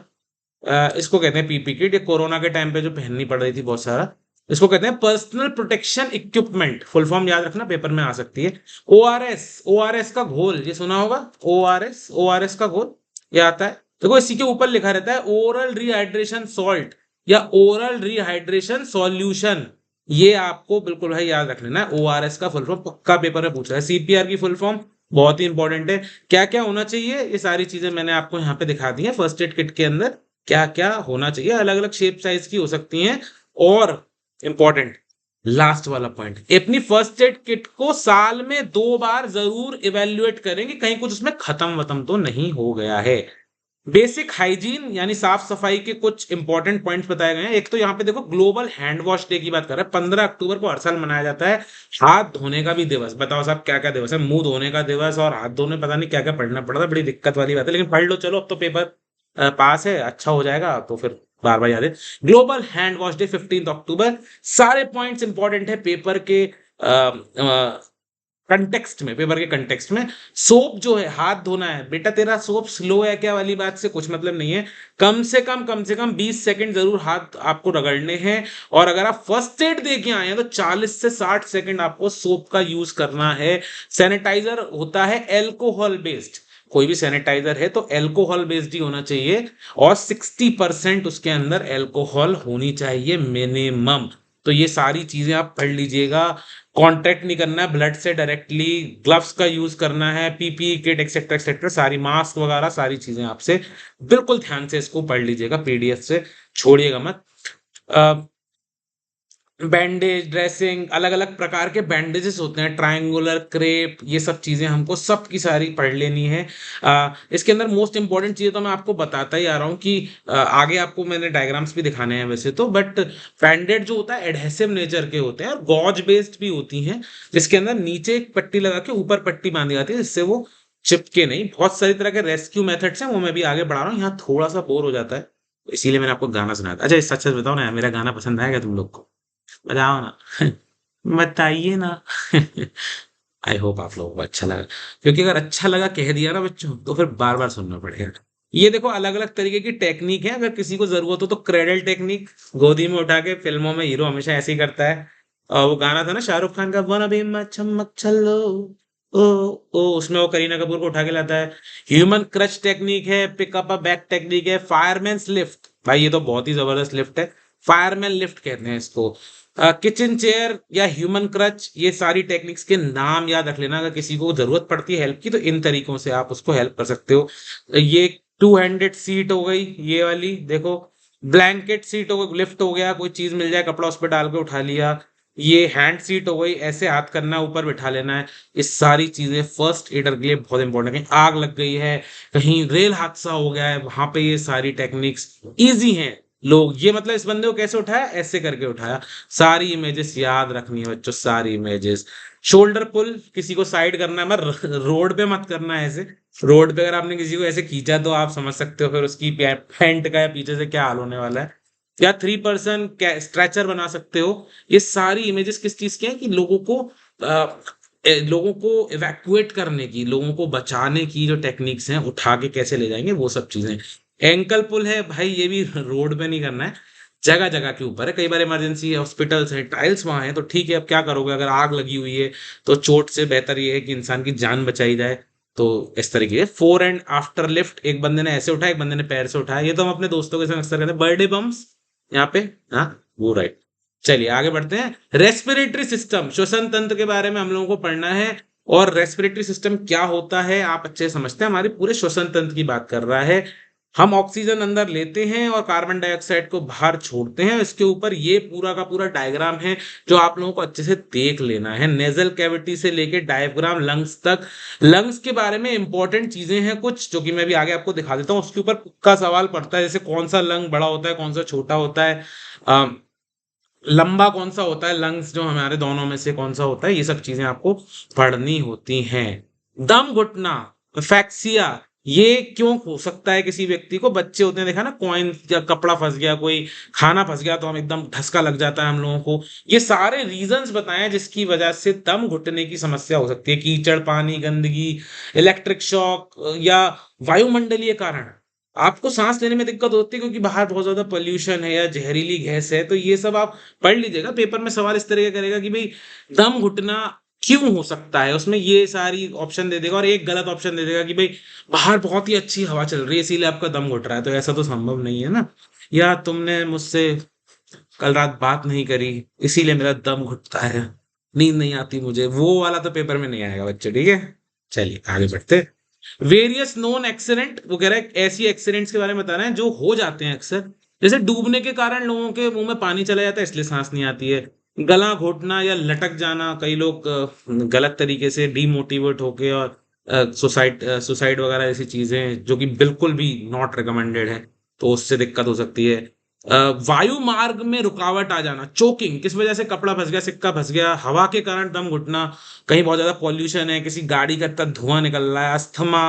इसको कहते हैं पीपीई किट। ये कोरोना के टाइम पे जो पहननी पड़ रही थी बहुत सारा, इसको कहते हैं personal protection equipment. Full form याद रखना, पेपर में आ सकती है। ओआरएस, ओआरएस का घोल, ये सुना होगा। ओआरएस, ओआरएस का घोल, ये आता है। देखो इसी के ऊपर लिखा रहता है ओरल रिहाइड्रेशन सॉल्ट या ओरल रिहाइड्रेशन सॉल्यूशन। ये आपको बिल्कुल भाई याद रख लेना है। ओआरएस का फुल फॉर्म पक्का पेपर में पूछ रहा है। सीपीआर की फुल फॉर्म बहुत ही इंपॉर्टेंट है। क्या क्या होना चाहिए, ये सारी चीजें मैंने आपको यहाँ पे दिखा दी है। फर्स्ट एड किट के अंदर क्या क्या होना चाहिए, अलग अलग शेप साइज की हो सकती हैं। और इंपॉर्टेंट लास्ट वाला पॉइंट, अपनी फर्स्ट एड किट को साल में 2 बार जरूर इवेल्युएट करेंगे, कहीं कुछ उसमें खत्म वतम तो नहीं हो गया है। बेसिक हाइजीन यानी साफ सफाई के कुछ इंपॉर्टेंट पॉइंट्स बताए गए हैं। एक तो यहाँ पे देखो ग्लोबल हैंड वॉश डे की बात कर रहे हैं। 15 अक्टूबर को हर साल मनाया जाता है हाथ धोने का भी दिवस। बताओ साहब क्या क्या दिवस है? मुंह धोने का दिवस और हाथ धोने, पता नहीं क्या क्या पढ़ना पड़ता है, बड़ी दिक्कत वाली बात है, लेकिन पढ़ लो चलो, अब तो पेपर पास है, अच्छा हो जाएगा तो फिर बार बार याद है। ग्लोबल हैंड वॉश डे 15 अक्टूबर। सारे पॉइंट्स इंपॉर्टेंट है पेपर के कंटेक्स्ट में, पेपर के कंटेक्स्ट में। सोप जो है, हाथ धोना है बेटा, तेरा सोप स्लो है क्या वाली बात से कुछ मतलब नहीं है। कम से कम 20 सेकंड जरूर हाथ आपको रगड़ने हैं। और अगर आप फर्स्ट एड दे के आए हैं तो 40 से 60 सेकंड आपको सोप का यूज करना है। सैनिटाइजर होता है एल्कोहल बेस्ड, कोई भी सैनिटाइजर है तो एल्कोहल बेस्ड ही होना चाहिए। और 60% उसके अंदर एल्कोहल होनी चाहिए मिनिमम। तो ये सारी चीजें आप पढ़ लीजिएगा। कांटेक्ट नहीं करना है ब्लड से डायरेक्टली, ग्लव्स का यूज करना है, पीपीई किट एक्सेट्रा एक्सेट्रा, सारी मास्क वगैरह सारी चीजें आपसे बिल्कुल ध्यान से इसको पढ़ लीजिएगा, पीडीएफ से छोड़िएगा मत। बैंडेज, ड्रेसिंग, अलग अलग प्रकार के बैंडेजेस होते हैं, ट्रायंगुलर, क्रेप, ये सब चीजें हमको सबकी सारी पढ़ लेनी है। इसके अंदर मोस्ट इंपॉर्टेंट चीजें तो मैं आपको बताता ही आ रहा हूँ कि आगे आपको मैंने डायग्राम्स भी दिखाने हैं वैसे तो, बट बैंडेड जो होता है एडहेसिव नेचर के होते हैं और गॉज बेस्ड भी होती हैं, जिसके अंदर नीचे एक पट्टी लगा के ऊपर पट्टी बांधी जाती है जिससे वो चिपके नहीं। बहुत सारी तरह के रेस्क्यू मेथड्स हैं, वो मैं भी आगे बढ़ा रहा हूँ, यहाँ थोड़ा सा बोर हो जाता है तो इसीलिए मैंने आपको गाना सुनाया था। अच्छा सच सच बताओ ना यार, मेरा गाना पसंद आएगा तुम लोग को? बताओ ना। बताइए ना। आई होप आप लोगों को अच्छा लगा, क्योंकि अगर अच्छा लगा कह दिया ना बच्चों तो फिर बार बार सुनना पड़ेगा। ये देखो अलग अलग तरीके की टेक्निक है, अगर किसी को जरूरत हो तो क्रेडल टेक्निक, गोदी में उठा के, फिल्मों में हीरो हमेशा ऐसे ही करता है। और वो गाना था ना शाहरुख खान का, वन बी चमक छल्लो ओ ओ, उसमें वो करीना कपूर को उठा के लाता है। ह्यूमन क्रच टेक्निक है, पिकअप अ बैक टेक्निक है, फायरमैन लिफ्ट, भाई ये तो बहुत ही जबरदस्त लिफ्ट है, फायरमैन लिफ्ट कहते हैं इसको। किचन चेयर या ह्यूमन क्रच, ये सारी टेक्निक्स के नाम याद रख लेना, अगर किसी को जरूरत पड़ती है हेल्प की तो इन तरीकों से आप उसको हेल्प कर सकते हो। ये 2 हैंडेड सीट हो गई, ये वाली देखो। ब्लैंकेट सीट हो गई, लिफ्ट हो गया, कोई चीज मिल जाए कपड़ा उस पर डाल के उठा लिया। ये हैंड सीट हो गई, ऐसे हाथ करना है, ऊपर बिठा लेना है। ये सारी चीजें फर्स्ट एडर के लिए बहुत इंपॉर्टेंट है। कहीं आग लग गई है, कहीं रेल हादसा हो गया है, वहां पे ये सारी टेक्निक्स इजी हैं, लोग, ये मतलब इस बंदे को कैसे उठाया, ऐसे करके उठाया। सारी इमेजेस याद रखनी है बच्चों, सारी इमेजेस। शोल्डर पुल, किसी को साइड करना है, मगर रोड पे मत करना है ऐसे। रोड पे अगर आपने किसी को ऐसे खींचा तो आप समझ सकते हो फिर उसकी पैंट का या पीछे से क्या हाल होने वाला है। या 3 पर्सन स्ट्रेचर बना सकते हो। ये सारी इमेजेस किस चीज की है कि लोगों को इवैक्यूएट करने की, लोगों को बचाने की जो टेक्निक्स हैं, उठा के कैसे ले जाएंगे, वो सब चीजें। एंकल पुल है भाई, ये भी रोड पे नहीं करना है, जगह जगह के ऊपर है। कई बार इमरजेंसी हॉस्पिटल्स है, टाइल्स वहां है, तो ठीक है, अब क्या करोगे, अगर आग लगी हुई है तो चोट से बेहतर ये है कि इंसान की जान बचाई जाए। तो इस तरीके से फोर एंड आफ्टर लिफ्ट, एक बंदे ने ऐसे उठाया, एक बंदे ने पैर से उठाया। ये तो हम अपने दोस्तों के संग अक्सर करते हैं, बर्थडे बम्स यहाँ पे। हाँ, वो राइट। चलिए आगे बढ़ते हैं। रेस्पिरेटरी सिस्टम, श्वसन तंत्र के बारे में हम लोगों को पढ़ना है। और रेस्पिरेटरी सिस्टम क्या होता है आप अच्छे से समझते हैं, हमारे पूरे श्वसन तंत्र की बात कर रहा है। हम ऑक्सीजन अंदर लेते हैं और कार्बन डाइऑक्साइड को बाहर छोड़ते हैं। इसके ऊपर ये पूरा का पूरा डायग्राम है जो आप लोगों को अच्छे से देख लेना है, नेजल कैविटी से लेके डायफ्राम लंग्स तक। लंग्स के बारे में इंपॉर्टेंट चीजें हैं कुछ, जो कि मैं भी आगे आपको दिखा देता हूँ। उसके ऊपर का सवाल पड़ता है, जैसे कौन सा लंग बड़ा होता है, कौन सा छोटा होता है, लंबा कौन सा होता है, लंग्स जो हमारे दोनों में से कौन सा होता है, ये सब चीजें आपको पढ़नी होती हैं। दम घुटना, फैक्सिया, ये क्यों हो सकता है किसी व्यक्ति को, बच्चे होते हैं देखा ना, कॉइन या कपड़ा फंस गया, कोई खाना फंस गया तो हम एकदम धक्का लग जाता है हम लोगों को। ये सारे रीजंस बताएं जिसकी वजह से दम घुटने की समस्या हो सकती है। कीचड़, पानी, गंदगी, इलेक्ट्रिक शॉक या वायुमंडलीय कारण। आपको सांस लेने में दिक्कत होती है क्योंकि बाहर बहुत ज्यादा पोल्यूशन है या जहरीली गैस है, तो ये सब आप पढ़ लीजिएगा। पेपर में सवाल इस तरह का करेगा कि भाई दम घुटना क्यों हो सकता है, उसमें ये सारी ऑप्शन दे देगा और एक गलत ऑप्शन दे देगा कि भाई बाहर बहुत ही अच्छी हवा चल रही है इसीलिए आपका दम घुट रहा है। तो ऐसा तो संभव नहीं है ना। या तुमने मुझसे कल रात बात नहीं करी इसीलिए मेरा दम घुटता है, नींद नहीं आती मुझे, वो वाला तो पेपर में नहीं आएगा बच्चे, ठीक है। चलिए आगे बढ़ते। वेरियस नोन एक्सीडेंट, वो कह रहा है ऐसी एक्सीडेंट्स के बारे में बता रहे हैं जो हो जाते हैं अक्सर। जैसे डूबने के कारण लोगों के मुंह में पानी चला जाता है इसलिए सांस नहीं आती है। गला घोटना या लटक जाना, कई लोग गलत तरीके से डीमोटिवेट होके और सुसाइड वगैरह ऐसी चीजें जो कि बिल्कुल भी नॉट रिकमेंडेड है, तो उससे दिक्कत हो सकती है। वायु मार्ग में रुकावट आ जाना, चोकिंग, किस वजह से, कपड़ा फंस गया, सिक्का फंस गया, हवा के कारण दम घुटना, कहीं बहुत ज्यादा पॉल्यूशन है, किसी गाड़ी का इतना धुआं निकल रहा है, अस्थमा,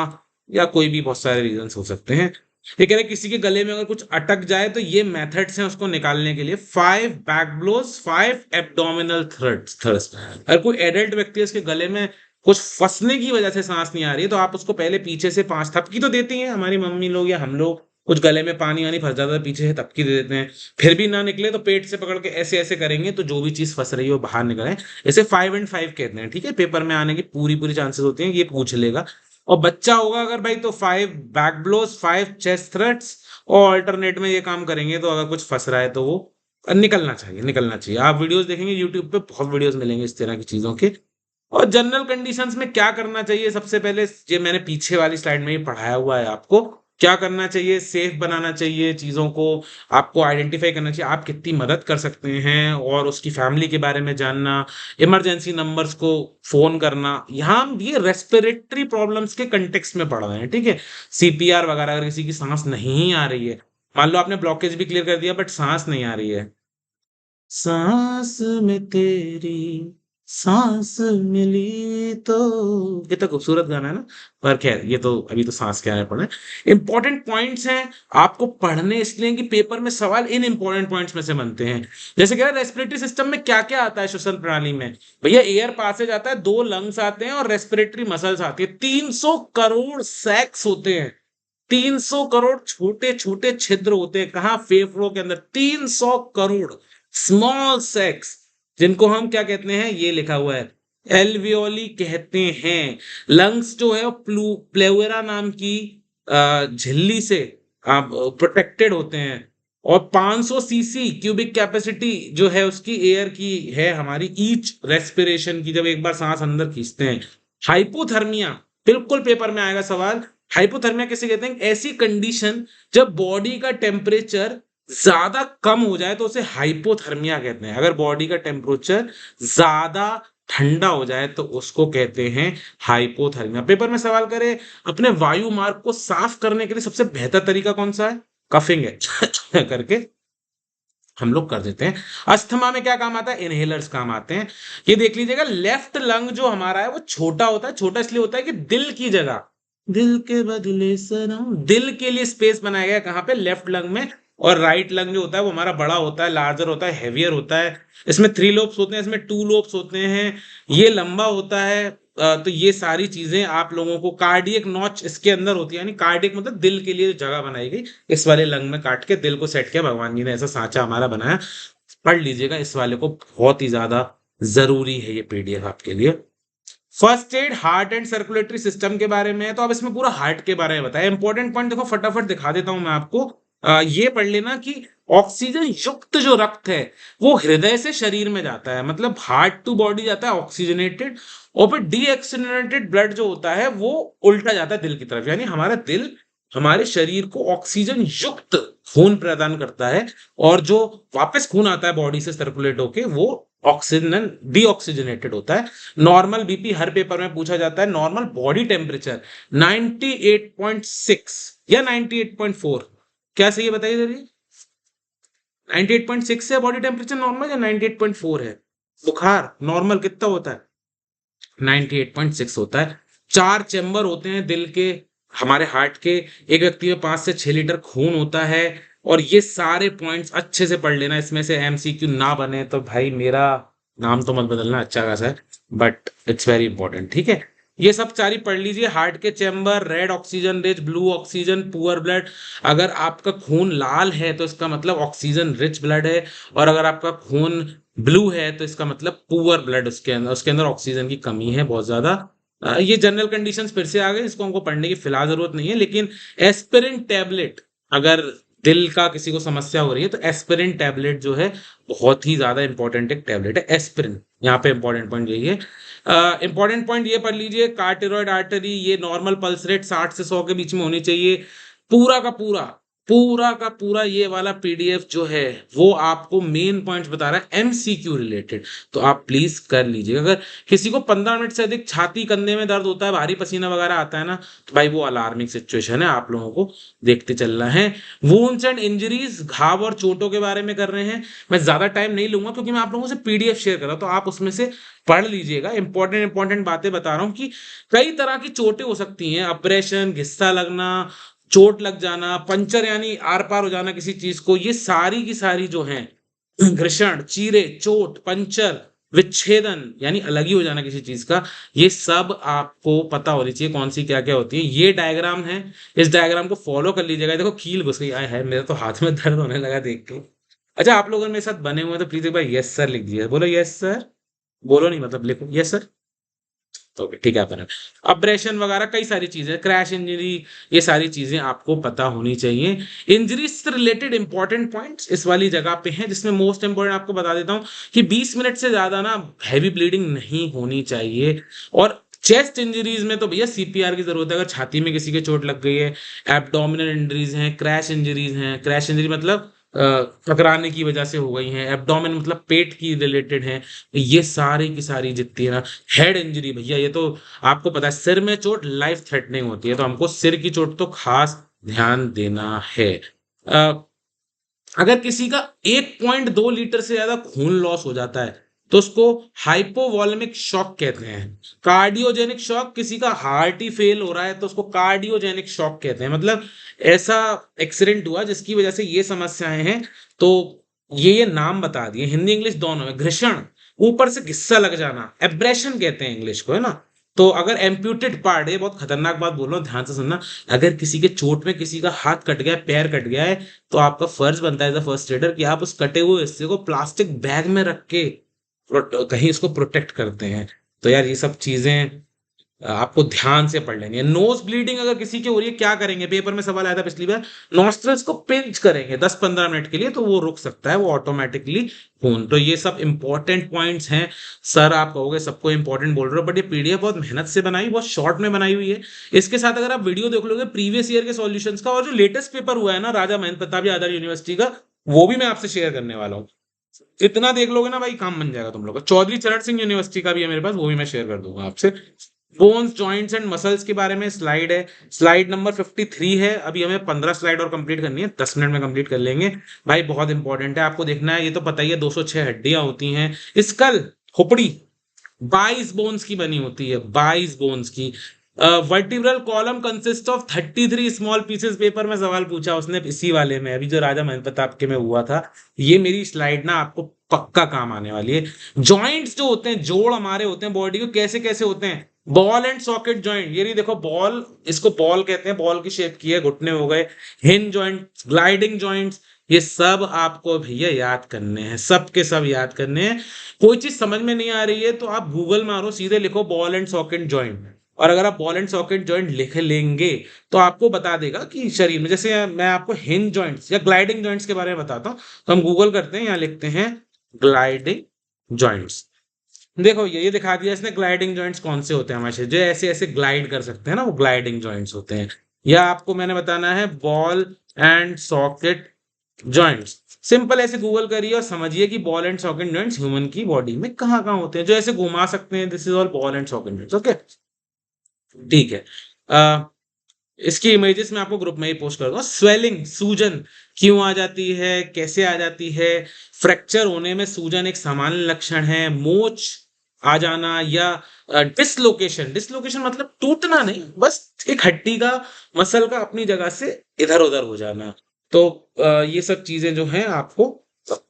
या कोई भी बहुत सारे रीजन हो सकते हैं। ये कह रहे हैं किसी के गले में अगर कुछ अटक जाए तो ये मेथड्स हैं उसको निकालने के लिए, 5 बैक ब्लोज, 5 एब्डोमिनल थ्रस्ट। अगर कोई एडल्ट व्यक्ति है उसके गले में कुछ फंसने की वजह से सांस नहीं आ रही है तो आप उसको पहले पीछे से 5 थपकी तो देती हैं हमारी मम्मी लोग या हम लोग, कुछ गले में पानी वानी फंस जाता है पीछे से तपकी दे देते हैं। फिर भी ना निकले तो पेट से पकड़ के ऐसे ऐसे करेंगे तो जो भी चीज फंस रही है वो बाहर निकले। इसे 5 एंड 5 कहते हैं, ठीक है। पेपर में आने की पूरी पूरी चांसेस होती हैं, ये पूछ लेगा। और बच्चा होगा अगर भाई तो 5 बैक ब्लोज, 5 चेस्ट थ्रट्स, और अल्टरनेट में ये काम करेंगे तो अगर कुछ फंस रहा है तो वो निकलना चाहिए, निकलना चाहिए। आप वीडियोस देखेंगे यूट्यूब पे, बहुत वीडियोस मिलेंगे इस तरह की चीजों के। और जनरल कंडीशंस में क्या करना चाहिए, सबसे पहले ये मैंने पीछे वाली स्लाइड में ही पढ़ाया हुआ है आपको। क्या करना चाहिए, सेफ बनाना चाहिए चीजों को, आपको आइडेंटिफाई करना चाहिए आप कितनी मदद कर सकते हैं, और उसकी फैमिली के बारे में जानना, इमरजेंसी नंबर्स को फोन करना। यहाँ हम ये रेस्पिरेटरी प्रॉब्लम्स के कंटेक्स्ट में पढ़ रहे हैं, ठीक है। सीपीआर वगैरह, अगर किसी की सांस नहीं आ रही है, मान लो आपने ब्लॉकेज भी क्लियर कर दिया बट सांस नहीं आ रही है, सांस में तेरी सांस मिली तो, ये तो खूबसूरत गाना है ना। पर खैर ये तो अभी तो सांस के आने पड़े। इंपॉर्टेंट पॉइंट्स हैं आपको पढ़ने इसलिए कि पेपर में सवाल इन इंपॉर्टेंट पॉइंट्स में से बनते हैं। जैसे कह रहा है रेस्पिरेटरी सिस्टम में क्या क्या आता है श्वसन प्रणाली में, भैया एयर पासेज आता है, 2 लंग्स आते हैं और रेस्पिरेटरी मसल्स आती है। 300 करोड़ सैक्स होते हैं, 300 करोड़ छोटे छोटे छिद्र होते हैं, कहाँ, फेफड़ों के अंदर 300 करोड़ स्मॉल सेक्स, जिनको हम क्या कहते हैं, ये लिखा हुआ है एल्वियोली कहते हैं। लंग्स जो है वो प्लेउरा नाम की झिल्ली से प्रोटेक्टेड होते हैं। और 500 सीसी क्यूबिक कैपेसिटी जो है उसकी एयर की है हमारी ईच रेस्पिरेशन की, जब एक बार सांस अंदर खींचते हैं। हाइपोथर्मिया, बिल्कुल पेपर में आएगा सवाल। हाइपोथर्मिया किसे कहते हैं, ऐसी कंडीशन जब बॉडी का टेम्परेचर ज्यादा कम हो जाए तो उसे हाइपोथर्मिया कहते हैं। अगर बॉडी का टेम्परेचर ज्यादा ठंडा हो जाए तो उसको कहते हैं हाइपोथर्मिया। पेपर में सवाल करे अपने वायु मार्ग को साफ करने के लिए सबसे बेहतर तरीका कौन सा है, कफिंग है करके हम लोग कर देते हैं। अस्थमा में क्या काम आता है? इनहेलर्स काम आते हैं। ये देख लीजिएगा, लेफ्ट लंग जो हमारा है वो छोटा होता है। छोटा इसलिए होता है कि दिल की जगह, दिल के बदले सनम, दिल के लिए स्पेस बनाया गया है कहाँ पे? लेफ्ट लंग में। और राइट लंग जो होता है वो हमारा बड़ा होता है, लार्जर होता है, हेवियर होता है। इसमें 3 लोब्स होते हैं, इसमें 2 लोब्स होते हैं। ये लंबा होता है। तो ये सारी चीजें आप लोगों को, कार्डियक नॉच इसके अंदर होती है, यानी कार्डियक मतलब दिल के लिए जगह बनाई गई। इस वाले लंग में काट के दिल को सेट किया भगवान जी ने, ऐसा सांचा हमारा बनाया। पढ़ लीजिएगा इस वाले को, बहुत ही ज्यादा जरूरी है ये पीडीएफ आपके लिए। First aid heart and circulatory system के बारे में है, तो अब इसमें पूरा हार्ट के बारे में बताया। इंपॉर्टेंट पॉइंट देखो, फटाफट दिखा देता हूं मैं आपको। ये पढ़ लेना कि ऑक्सीजन युक्त जो रक्त है वो हृदय से शरीर में जाता है, मतलब हार्ट टू बॉडी जाता है ऑक्सीजनेटेड, और फिर डीऑक्सीजनेटेड ब्लड जो होता है वो उल्टा जाता है दिल की तरफ। यानी हमारा दिल हमारे शरीर को ऑक्सीजन युक्त खून प्रदान करता है, और जो वापस खून आता है बॉडी से सर्कुलेट होके वो ऑक्सीजन डीऑक्सीजनेटेड होता है। नॉर्मल बीपी हर पेपर में पूछा जाता है। नॉर्मल बॉडी टेम्परेचर 98.6 या 98.4, क्या सही है बताइए जरा। 98.6 है बॉडी टेम्परेचर नॉर्मल, या 98.4 है? बुखार नॉर्मल कितना होता है? 98.6 होता है। 4 चैम्बर होते हैं दिल के, हमारे हार्ट के। एक व्यक्ति में 5 से 6 लीटर खून होता है। और ये सारे पॉइंट्स अच्छे से पढ़ लेना, इसमें से एमसीक्यू ना बने तो भाई मेरा नाम तो मत बदलना, अच्छा खासा है बट इट्स वेरी इंपॉर्टेंट, ठीक है। ये सब सारी पढ़ लीजिए। हार्ट के chamber, red oxygen rich, blue oxygen poor blood. अगर आपका खून लाल है तो इसका मतलब ऑक्सीजन रिच ब्लड है, और अगर आपका खून ब्लू है तो इसका मतलब पुअर ब्लड, उसके अंदर ऑक्सीजन की कमी है बहुत ज्यादा। ये जनरल कंडीशंस फिर से आ गए, इसको हमको पढ़ने की फिलहाल जरूरत नहीं है। लेकिन एस्पिरिन टैबलेट, अगर दिल का किसी को समस्या हो रही है तो एस्पिरिन टैबलेट जो है बहुत ही ज्यादा इंपॉर्टेंट एक टैबलेट है एस्पिरिन। यहाँ पे इंपॉर्टेंट पॉइंट यही है। इंपॉर्टेंट पॉइंट ये पढ़ लीजिए, कार्टिरॉइड आर्टरी, ये नॉर्मल पल्स रेट 60 से 100 के बीच में होनी चाहिए। पूरा का पूरा, पूरा का पूरा ये वाला पीडीएफ जो है वो आपको मेन पॉइंट्स बता रहा है एमसीक्यू रिलेटेड, तो आप प्लीज कर लीजिए। अगर किसी को 15 मिनट से अधिक छाती कंधे में दर्द होता है, भारी पसीना वगैरह आता है ना, तो भाई वो अलार्मिंग सिचुएशन है, आप लोगों को देखते चलना है। वुंड्स एंड इंजरीज, घाव और चोटों के बारे में कर रहे हैं। मैं ज्यादा टाइम नहीं लूंगा क्योंकि मैं आप लोगों से पीडीएफ शेयर कर रहा हूं, तो आप उसमें से पढ़ लीजिएगा। इंपॉर्टेंट इंपॉर्टेंट बातें बता रहा हूँ कि कई तरह की चोटें हो सकती हैं। अब्रेशन, घिस्सा लगना, चोट लग जाना, पंचर यानी आर पार हो जाना किसी चीज को, ये सारी की सारी जो है, घर्षण, चीरे, चोट, पंचर, विच्छेदन यानी अलग ही हो जाना किसी चीज का, ये सब आपको पता होनी चाहिए कौन सी क्या क्या होती है। ये डायग्राम है, इस डायग्राम को फॉलो कर लीजिएगा। देखो कील घुस गई, आए है मेरे तो हाथ में दर्द होने लगा देख के। अच्छा, आप लोग अगर मेरे साथ बने हुए हैं तो प्लीज एक बार यस सर लिख दीजिए। बोलो यस सर, बोलो नहीं मतलब लिखो यस सर। ओके ठीक है, अपन अब्रेशन वगैरह कई सारी चीजें, क्रैश इंजरी, ये सारी चीजें आपको पता होनी चाहिए। इंजरी से रिलेटेड इंपॉर्टेंट पॉइंट्स इस वाली जगह पे हैं, जिसमें मोस्ट इंपॉर्टेंट आपको बता देता हूं कि 20 मिनट से ज्यादा ना हैवी ब्लीडिंग नहीं होनी चाहिए। और चेस्ट इंजरीज में तो भैया सीपीआर की जरूरत है। अगर छाती में किसी के चोट लग गई है, एब्डोमिनल इंजरीज हैं, क्रैश इंजरीज हैं, क्रैश इंजरी मतलब टकराने की वजह से हो गई हैं, एब्डोमेन मतलब पेट की रिलेटेड है, ये सारी की सारी जितनी है ना, हेड इंजरी भैया ये तो आपको पता है, सिर में चोट लाइफ थ्रेटनिंग होती है, तो हमको सिर की चोट तो खास ध्यान देना है। अ, अगर किसी का 1.2 लीटर से ज्यादा खून लॉस हो जाता है तो उसको हाइपोवॉलेमिक शॉक कहते हैं। कार्डियोजेनिक शॉक, किसी का हार्ट ही फेल हो रहा है तो उसको कार्डियोजेनिक शॉक कहते हैं, मतलब ऐसा एक्सीडेंट हुआ जिसकी वजह से ये समस्याएं हैं। तो ये नाम बता दिए, हिंदी इंग्लिश दोनों है। घृषण, ऊपर से घिस्सा लग जाना, एब्रेशन कहते हैं इंग्लिश को, है ना। तो अगर एम्प्यूटेड पार्ट है, बहुत खतरनाक बात बोल रहा हूँ ध्यान से सुनना, अगर किसी के चोट में किसी का हाथ कट गया है, पैर कट गया है, तो आपका फर्ज बनता है एज अ फर्स्ट एडर कि आप उस कटे हुए हिस्से को प्लास्टिक बैग में रख के कहीं इसको प्रोटेक्ट करते हैं। तो यार ये सब चीजें आपको ध्यान से पढ़ लेनी है। नोज ब्लीडिंग अगर किसी की हो रही है, क्या करेंगे, पेपर में सवाल आया था पिछली बार, नॉस्ट्रल्स को पिंच करेंगे 10-15 मिनट के लिए, तो वो रुक सकता है वो ऑटोमेटिकली खून। तो ये सब इंपॉर्टेंट पॉइंट्स हैं। सर आप कहोगे सबको इंपॉर्टेंट बोल रहे हो, बट ये पीडीएफ बहुत मेहनत से बनाई, बहुत शॉर्ट में बनाई हुई है। इसके साथ अगर आप वीडियो देख लोगे प्रीवियस ईयर के सॉल्यूशंस का, और जो लेटेस्ट पेपर हुआ है ना राजा महेंद्र प्रताप यादव यूनिवर्सिटी का, वो भी मैं आपसे शेयर करने वाला हूँ। इतना देख लोगे ना भाई, काम बन जाएगा तुम लोग का। चौधरी चरण सिंह यूनिवर्सिटी का भी है मेरे पास, वो भी मैं शेयर कर दूंगा आपसे। बोन्स जॉइंट्स एंड मसल्स के बारे में स्लाइड है, स्लाइड नंबर 53 है। अभी हमें 15 स्लाइड और कंप्लीट करनी है, 10 मिनट में कंप्लीट कर लेंगे भाई। बहुत इंपॉर्टेंट है, आपको देखना है। ये तो पता ही है 206 हड्डियां होती हैं। स्कल, खोपड़ी 22 बोन्स की बनी होती है, 22 बोन्स की। Vertebral column consist of 33 small pieces. Paper में सवाल पूछा उसने इसी वाले में, अभी जो राजा महेंद्र प्रताप के में हुआ था। ये मेरी स्लाइड ना आपको पक्का काम आने वाली है। जॉइंट्स जो होते हैं, जोड़ हमारे होते हैं बॉडी के, कैसे कैसे होते हैं? बॉल एंड सॉकेट जॉइंट, ये नहीं देखो बॉल, इसको बॉल कहते हैं, बॉल की शेप की है, घुटने हो गए। हिंज जॉइंट, ग्लाइडिंग जॉइंट्स, ये सब आपको भैया याद करने हैं, सब के सब याद करने हैं। कोई चीज समझ में नहीं आ रही है तो आप गूगल मारो, सीधे लिखो बॉल एंड सॉकेट जॉइंट, और अगर आप बॉल एंड सॉकेट जॉइंट लिख लेंगे तो आपको बता देगा कि शरीर में, जैसे मैं आपको हिंज जॉइंट्स या ग्लाइडिंग जॉइंट्स के बारे में बताता हूँ। तो हम गूगल करते हैं, यहाँ लिखते हैं ग्लाइडिंग जॉइंट्स। देखो ये दिखा दिया इसने, ग्लाइडिंग जॉइंट्स कौन से होते हैं हमारे शरीर, जो ऐसे ऐसे ग्लाइड कर सकते हैं ना, वो ग्लाइडिंग जॉइंट्स होते हैं। या आपको मैंने बताना है ball and socket joints. Simple ऐसे गूगल करिए और समझिए कि ball and socket joints human की बॉडी में कहाँ कहाँ होते हैं, जो ऐसे घुमा सकते हैं। This is all ball and socket joints, okay ठीक है। इसकी इमेजेस मैं आपको ग्रुप में ही पोस्ट कर दूंगा। स्वेलिंग, सूजन क्यों आ जाती है, कैसे आ जाती है? फ्रैक्चर होने में सूजन एक सामान्य लक्षण है। मोच आ जाना या डिसलोकेशन, डिसलोकेशन मतलब टूटना नहीं, बस एक हड्डी का, मसल का अपनी जगह से इधर उधर हो जाना। तो ये सब चीजें जो हैं आपको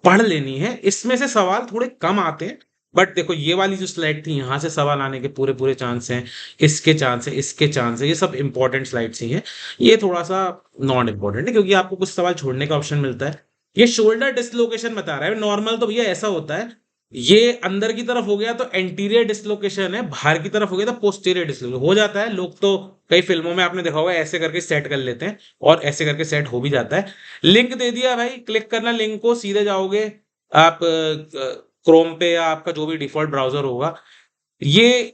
पढ़ लेनी है। इसमें से सवाल थोड़े कम आते हैं, बट देखो ये वाली जो स्लाइड थी, यहाँ से सवाल आने के पूरे पूरे चांस हैं। इसके चांस है, इसके चांस है, ये सब इंपॉर्टेंट स्लाइड्स ही हैं। ये थोड़ा सा नॉन इंपॉर्टेंट है क्योंकि आपको कुछ सवाल छोड़ने का ऑप्शन मिलता है। ये शोल्डर डिसलोकेशन बता रहा है। नॉर्मल तो भैया ऐसा होता है, ये अंदर की तरफ हो गया तो एंटीरियर डिसलोकेशन है, बाहर की तरफ हो गया तो पोस्टीरियर डिसलोकेशन हो जाता है। लोग तो कई फिल्मों में आपने देखा होगा ऐसे करके सेट कर लेते हैं, और ऐसे करके सेट हो भी जाता है। लिंक दे दिया भाई, क्लिक करना लिंक को, सीधे जाओगे आप क्रोम पे या आपका जो भी डिफॉल्ट ब्राउजर होगा। ये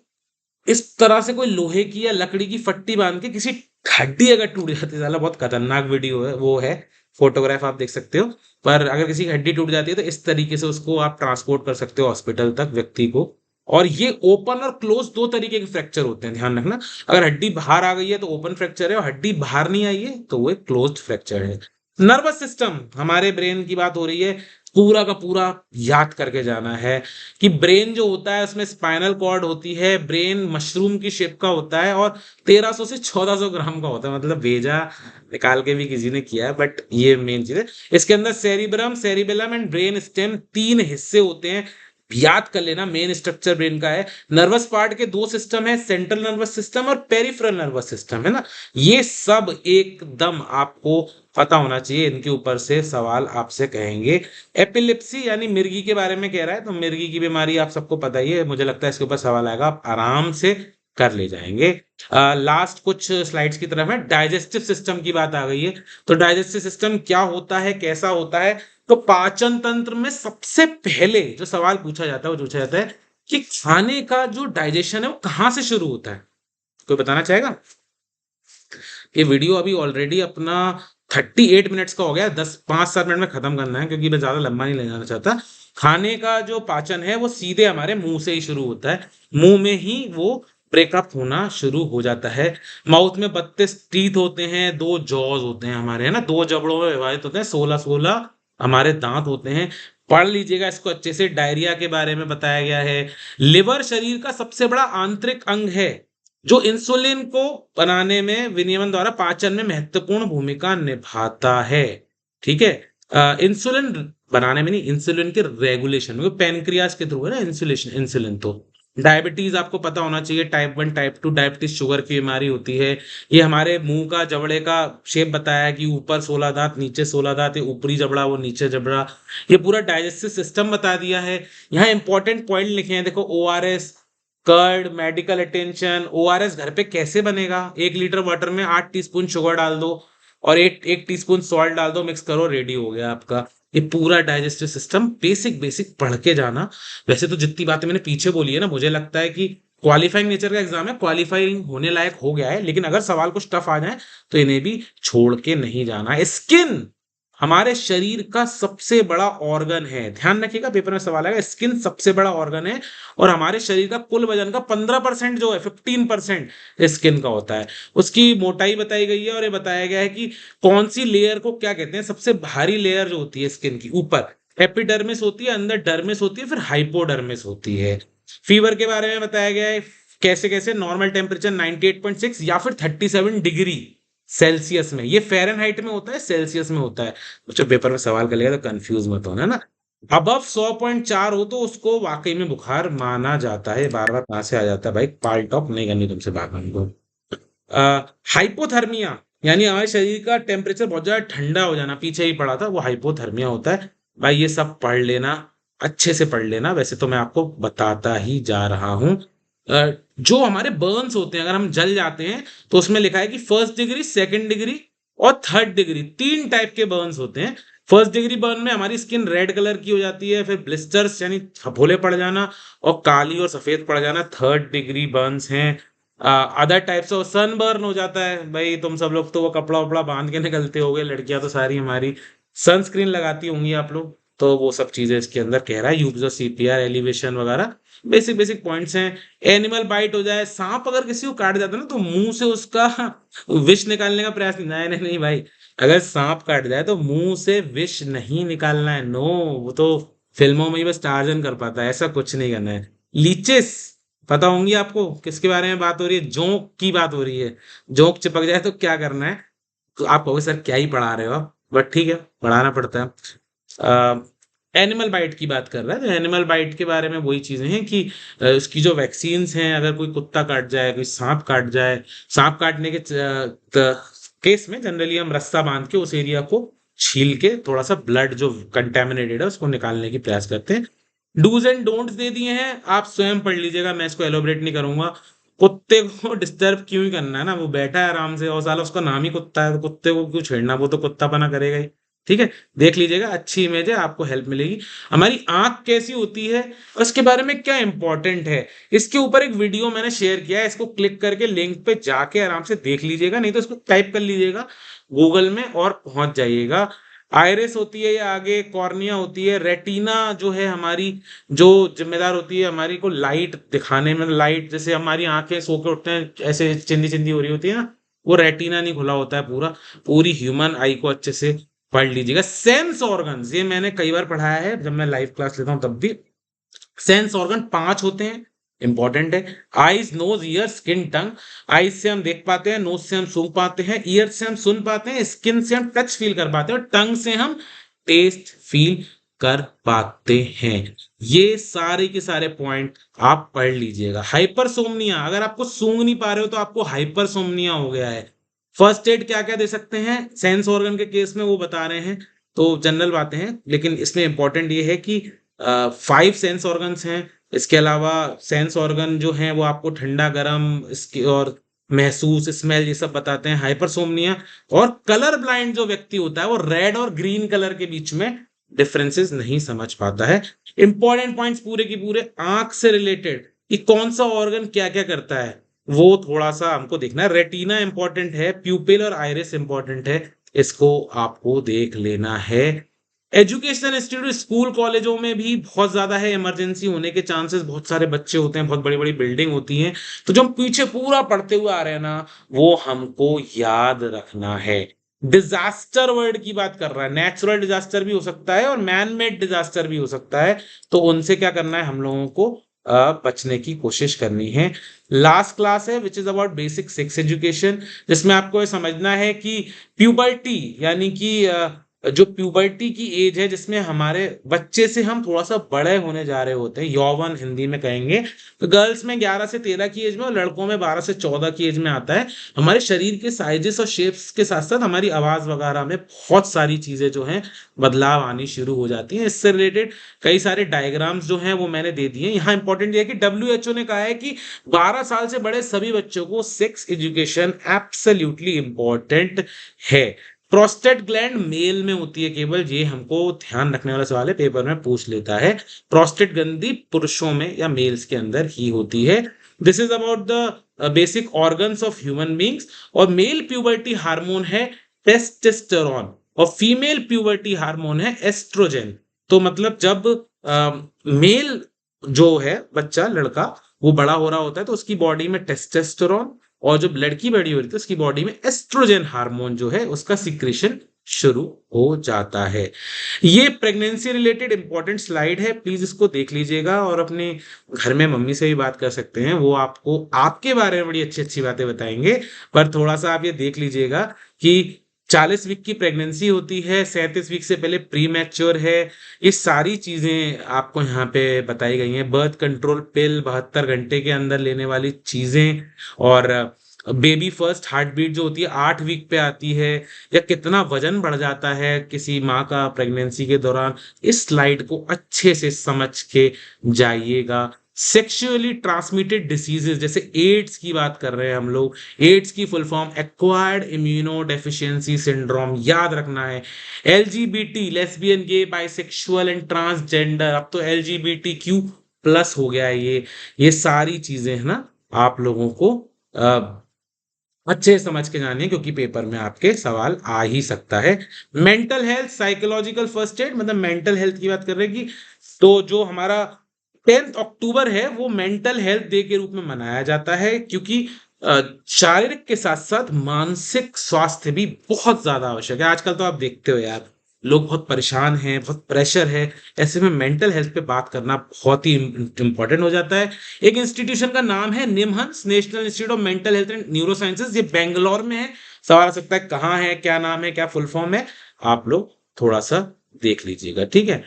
इस तरह से कोई लोहे की या लकड़ी की फट्टी बांध के किसी हड्डी अगर टूट जाती है, साला बहुत खतरनाक वीडियो है वो है, फोटोग्राफ आप देख सकते हो। पर अगर किसी की हड्डी टूट जाती है तो इस तरीके से उसको आप ट्रांसपोर्ट कर सकते हो हॉस्पिटल तक व्यक्ति को। और ये ओपन और क्लोज दो तरीके के फ्रैक्चर होते हैं, ध्यान रखना। अगर हड्डी बाहर आ गई है तो ओपन फ्रैक्चर है, और हड्डी बाहर नहीं आई है तो वो एक क्लोज्ड फ्रैक्चर है। नर्वस सिस्टम, हमारे ब्रेन की बात हो रही है, पूरा का पूरा याद करके जाना है कि ब्रेन जो होता है उसमें स्पाइनल कॉर्ड होती है। ब्रेन मशरूम की शेप का होता है और 1300 से 1400 ग्राम का होता है, मतलब भेजा निकाल के भी किसी ने किया है, बट ये मेन चीज है। इसके अंदर cerebrum, cerebellum and brain stem, तीन हिस्से होते हैं, याद कर लेना। मेन स्ट्रक्चर ब्रेन का है। नर्वस पार्ट के दो सिस्टम है, सेंट्रल नर्वस सिस्टम और पेरिफेरल नर्वस सिस्टम, है ना। ये सब एकदम आपको पता होना चाहिए, इनके ऊपर से सवाल आपसे कहेंगे। एपिलिप्सी यानी मिर्गी के बारे में कह रहा है, तो मिर्गी की बीमारी आप सबको पता ही है, मुझे लगता है इसके ऊपर सवाल आएगा, आप आराम से कर ले जाएंगे। लास्ट कुछ स्लाइड्स की तरफ है, डाइजेस्टिव सिस्टम की बात आ गई है। तो डाइजेस्टिव सिस्टम क्या होता है, कैसा होता है? तो पाचन तंत्र में सबसे पहले जो सवाल पूछा जाता है वो पूछा जाता है कि खाने का जो डाइजेशन है वो कहाँ से शुरू होता है? कोई बताना चाहेगा? ये वीडियो अभी ऑलरेडी अपना 38 मिनट्स का हो गया, 5-7 मिनट में खत्म करना है क्योंकि मैं ज्यादा लंबा नहीं ले जाना चाहता। खाने का जो पाचन है वो सीधे हमारे मुंह से ही शुरू होता है, मुंह में ही वो ब्रेकअप होना शुरू हो जाता है। माउथ में 32 टीथ होते हैं, 2 जॉज होते हैं हमारे, है ना, 2 जबड़ों में विभाजित होते हैं, 16-16 हमारे दांत होते हैं। पढ़ लीजिएगा इसको अच्छे से, डायरिया के बारे में बताया गया है। लिवर शरीर का सबसे बड़ा आंतरिक अंग है जो इंसुलिन को बनाने में, विनियमन द्वारा पाचन में महत्वपूर्ण भूमिका निभाता है। ठीक है, इंसुलिन बनाने में नहीं, इंसुलिन के रेगुलेशन में, पेनक्रियास के थ्रू है ना इंसुलेशन, इंसुलिन। तो डायबिटीज आपको पता होना चाहिए, टाइप 1 टाइप 2 डायबिटीज शुगर की बीमारी होती है। ये हमारे मुंह का जबड़े का शेप बताया है कि ऊपर 16 दांत, नीचे 16 दांत, ये ऊपरी जबड़ा वो नीचे जबड़ा, ये पूरा डाइजेस्टिव सिस्टम बता दिया है। यहाँ इंपॉर्टेंट पॉइंट लिखे हैं, देखो ORS, curd, medical attention. ORS घर पे कैसे बनेगा? 1 लीटर वाटर में 8 टीस्पून शुगर डाल दो और एक टीस्पून सॉल्ट डाल दो, मिक्स करो, रेडी हो गया आपका। ये पूरा डाइजेस्टिव सिस्टम बेसिक बेसिक पढ़ के जाना। वैसे तो जितनी बातें मैंने पीछे बोली है ना, मुझे लगता है कि क्वालिफाइंग नेचर का एग्जाम है, क्वालिफाइंग होने लायक हो गया है, लेकिन अगर सवाल कुछ टफ आ जाए तो इन्हें भी छोड़ के नहीं जाना। स्किन, हमारे शरीर का सबसे बड़ा ऑर्गन है। ध्यान रखिएगा, पेपर में सवाल आएगा, स्किन सबसे बड़ा ऑर्गन है और हमारे शरीर का कुल वजन का 15% जो है, 15% स्किन का होता है। उसकी मोटाई बताई गई है और ये बताया गया है कि कौन सी लेयर को क्या कहते हैं, सबसे भारी लेयर जो होती है स्किन की, ऊपर एपिडर्मिस होती है, अंदर डर्मिस होती है, फिर हाइपोडर्मिस होती है। फीवर के बारे में बताया गया है, कैसे कैसे, नॉर्मल टेम्परेचर 98.6 या फिर 37 डिग्री सेल्सियस में। ये फ़ारेनहाइट में होता है, सेल्सियस में होता है। बच्चों पेपर में सवाल कर लेगा तो कंफ्यूज मत होना ना। अबव 100.4 हो तो उसको वाकई में बुखार माना जाता है। बार बार कहाँ से आ जाता है भाई, पाल टॉप नहीं करनी तुमसे बात हमको। हाइपोथर्मिया यानी हमारे शरीर का टेम्परेचर बहुत ज्यादा ठंडा हो जाना, पीछे ही पढ़ा था, वो हाइपोथर्मिया होता है। भाई ये सब पढ़ लेना, अच्छे से पढ़ लेना, वैसे तो मैं आपको बताता ही जा रहा हूं। जो हमारे बर्न्स होते हैं, अगर हम जल जाते हैं तो उसमें लिखा है कि फर्स्ट डिग्री, सेकंड डिग्री और थर्ड डिग्री, तीन टाइप के बर्न्स होते हैं। फर्स्ट डिग्री बर्न में हमारी स्किन रेड कलर की हो जाती है, फिर ब्लिस्टर्स यानी फफोले पड़ जाना और काली और सफेद पड़ जाना, थर्ड डिग्री बर्न्स हैं। Other types of sunburn हो जाता है। भाई तुम सब लोग तो वो कपड़ा वपड़ा बांध के निकलते होगे, लड़कियां तो सारी हमारी सनस्क्रीन लगाती होंगी आप लोग, तो वो सब चीजें इसके अंदर कह रहा है, यूज ऑफ सीपीआर, एलिवेशन वगैरह, बेसिक बेसिक पॉइंट्स हैं। एनिमल बाइट हो जाए, सांप अगर किसी को काट जाता है ना तो मुंह से उसका विष निकालने का प्रयास नहीं, नहीं नहीं नहीं भाई, अगर सांप काट जाए तो मुंह से विष नहीं निकालना है, नो। वो तो फिल्मों में ही बस टार्जन कर पाता है, ऐसा कुछ नहीं करना है। लीचेस पता होंगी आपको, किसके बारे में बात हो रही है, जोंक की बात हो रही है। जोंक चिपक जाए तो क्या करना है, तो आप कहोगे सर क्या ही पढ़ा रहे हो आप, बट ठीक है, पढ़ाना पड़ता है। एनिमल बाइट की बात कर रहा है, तो एनिमल बाइट के बारे में वही चीजें हैं कि उसकी जो वैक्सीन्स हैं, अगर कोई कुत्ता काट जाए, कोई सांप काट जाए, सांप काटने के केस में जनरली हम रस्सा बांध के उस एरिया को छील के थोड़ा सा ब्लड जो कंटेमिनेटेड है उसको निकालने की प्रयास करते हैं। डूज एंड डोंट्स दे दिए हैं, आप स्वयं पढ़ लीजिएगा, मैं इसको एलोबरेट नहीं करूंगा। कुत्ते को डिस्टर्ब क्यों ही करना है ना, वो बैठा है आराम से और साला उसका नाम ही कुत्ता है, तो कुत्ते को क्यों छेड़ना, वो तो कुत्तापना करेगा ही। ठीक है, देख लीजिएगा, अच्छी इमेज है, आपको हेल्प मिलेगी। हमारी आंख कैसी होती है और उसके बारे में क्या इंपॉर्टेंट है, इसके ऊपर एक वीडियो मैंने शेयर किया है, इसको क्लिक करके लिंक पे जाके आराम से देख लीजिएगा, नहीं तो इसको टाइप कर लीजिएगा गूगल में और पहुंच जाइएगा। आयरिस होती है, या आगे कॉर्निया होती है। रेटिना जो है हमारी, जो जिम्मेदार होती है हमारी को लाइट दिखाने में, लाइट जैसे हमारी आंखें सो के उठते हैं ऐसे चिंदी चिंदी हो रही होती है ना, वो रेटिना नहीं खुला होता है पूरा, पूरी ह्यूमन आई को अच्छे से पढ़ लीजिएगा। सेंस ऑर्गन्स, ये मैंने कई बार पढ़ाया है जब मैं लाइव क्लास लेता हूँ तब भी। सेंस ऑर्गन 5 होते हैं, इंपॉर्टेंट है। आईज, नोज, ईयर, स्किन, टंग। आईज से हम देख पाते हैं, नोज से हम सूंघ पाते हैं, ईयर से हम सुन पाते हैं, स्किन से हम टच फील कर पाते हैं और टंग से हम टेस्ट फील कर पाते हैं। ये सारे के सारे पॉइंट आप पढ़ लीजिएगा। हाइपरसोमनिया, अगर आपको सूंघ नहीं पा रहे हो तो आपको हाइपरसोमनिया हो गया है। फर्स्ट एड क्या क्या दे सकते हैं सेंस ऑर्गन के केस में वो बता रहे हैं, तो जनरल बातें हैं, लेकिन इसमें इंपॉर्टेंट ये है कि 5 सेंस ऑर्गन्स हैं। इसके अलावा सेंस ऑर्गन जो हैं वो आपको ठंडा गर्म इसकी और महसूस, स्मेल, ये सब बताते हैं। हाइपरसोमनिया और कलर ब्लाइंड जो व्यक्ति होता है वो रेड और ग्रीन कलर के बीच में डिफरेंसेस नहीं समझ पाता है। इंपॉर्टेंट पॉइंट्स पूरे की पूरे आंख से रिलेटेड कि कौन सा ऑर्गन क्या क्या करता है वो थोड़ा सा हमको देखना है। रेटिना इंपॉर्टेंट है, प्यूपिल और आइरिस इंपॉर्टेंट है, इसको आपको देख लेना है। एजुकेशन इंस्टीट्यूट, स्कूल कॉलेजों में भी बहुत ज्यादा है, इमरजेंसी होने के चांसेस, बहुत सारे बच्चे होते हैं, बहुत बड़ी बड़ी बिल्डिंग होती हैं, तो जो हम पीछे पूरा पढ़ते हुए आ रहे हैं ना, वो हमको याद रखना है। डिजास्टर वर्ड की बात कर रहा है, नेचुरल डिजास्टर भी हो सकता है और मैन मेड डिजास्टर भी हो सकता है, तो उनसे क्या करना है हम लोगों को, बचने की कोशिश करनी है। लास्ट क्लास है which is about basic sex education, जिसमें आपको ये समझना है कि प्यूबर्टी यानी कि जो प्यूबर्टी की एज है, जिसमें हमारे बच्चे से हम थोड़ा सा बड़े होने जा रहे होते हैं, यौवन हिंदी में कहेंगे, तो गर्ल्स में 11 से 13 की एज में और लड़कों में 12 से 14 की एज में आता है। हमारे शरीर के साइजेस और शेप्स के साथ साथ हमारी आवाज वगैरह में बहुत सारी चीजें जो हैं बदलाव आनी शुरू हो जाती हैं। इससे रिलेटेड कई सारे डायग्राम्स जो हैं वो मैंने दे दिए। यहाँ इंपॉर्टेंट ये है कि WHO ने कहा है कि 12 साल से बड़े सभी बच्चों को सेक्स एजुकेशन एब्सोल्युटली इंपॉर्टेंट है। प्रोस्टेट ग्लैंड मेल में होती है केवल, ये हमको ध्यान रखने वाला सवाल है, पेपर में पूछ लेता है। प्रोस्टेट ग्रंथि पुरुषों में या मेल्स के अंदर ही होती है। This is about the basic organs of human beings. और मेल प्यूबर्टी हार्मोन है टेस्टोस्टेरोन, और फीमेल प्यूबर्टी हार्मोन है एस्ट्रोजन। तो मतलब जब मेल जो है बच्चा लड़का वो बड़ा हो रहा होता है तो उसकी बॉडी में टेस्टोस्टेरोन, और जब लड़की बड़ी हो रही है तो उसकी बॉडी में एस्ट्रोजन हार्मोन जो है उसका सिक्रेशन शुरू हो जाता है। ये प्रेगनेंसी रिलेटेड इंपॉर्टेंट स्लाइड है, प्लीज इसको देख लीजिएगा और अपने घर में मम्मी से भी बात कर सकते हैं, वो आपको आपके बारे में बड़ी अच्छी अच्छी बातें बताएंगे। पर थोड़ा सा आप ये देख लीजिएगा कि 40 वीक की प्रेगनेंसी होती है, 37 वीक से पहले प्री मैच्योर है, ये सारी चीजें आपको यहाँ पे बताई गई हैं। बर्थ कंट्रोल पिल 72 घंटे के अंदर लेने वाली चीजें, और बेबी फर्स्ट हार्ट बीट जो होती है 8 वीक पे आती है, या कितना वजन बढ़ जाता है किसी माँ का प्रेगनेंसी के दौरान। इस स्लाइड को अच्छे से समझ के जाइएगा। सेक्सुअली ट्रांसमिटेड डिसीजेस जैसे एड्स की बात कर रहे हैं हम लोग, एड्स की full form acquired immunodeficiency syndrome, याद रखना है। LGBT lesbian gay bisexual and transgender, अब तो एलजीबीटी क्यू प्लस हो गया है ये सारी चीजें है ना आप लोगों को अच्छे से समझ के जानिए, क्योंकि पेपर में आपके सवाल आ ही सकता है। Mental health psychological first aid, मतलब मेंटल हेल्थ की बात कर रहे हैं कि तो जो हमारा 10 अक्टूबर है वो मेंटल हेल्थ डे के रूप में मनाया जाता है, क्योंकि शारीरिक के साथ साथ मानसिक स्वास्थ्य भी बहुत ज्यादा आवश्यक है। आजकल तो आप देखते हो यार, लोग बहुत परेशान हैं, बहुत प्रेशर है, ऐसे में मेंटल हेल्थ पे बात करना बहुत ही इंपॉर्टेंट हो जाता है। एक इंस्टीट्यूशन का नाम है NIMHANS, national institute of mental health and neuro sciences, ये बेंगलोर में है। सवाल आ सकता है कहाँ है, क्या नाम है, क्या फुल फॉर्म है, आप लोग थोड़ा सा देख लीजिएगा, ठीक है।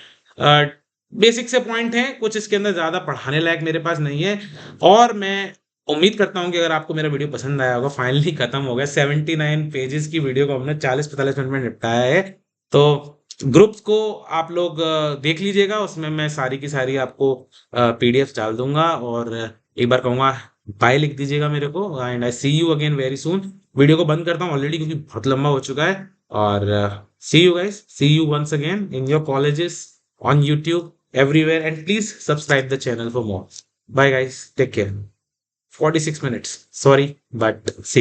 बेसिक से पॉइंट हैं कुछ, इसके अंदर ज्यादा पढ़ाने लायक मेरे पास नहीं है। और मैं उम्मीद करता हूं कि अगर आपको मेरा वीडियो पसंद आया होगा, फाइनली खत्म हो गया 79 पेजेस की वीडियो को हमने 40-45 मिनट में निपटाया है। तो ग्रुप्स को आप लोग देख लीजिएगा, उसमें मैं सारी की सारी आपको पीडीएफ डाल दूंगा, और एक बार कहूंगा बाय लिख दीजिएगा मेरे को, and I see you again very soon. Video को बंद करता हूँ ऑलरेडी क्योंकि बहुत लंबा हो चुका है, और see you guys, see you once again in your colleges, on YouTube, everywhere, and please subscribe the channel for more. Bye guys, take care. 46 minutes. Sorry, but see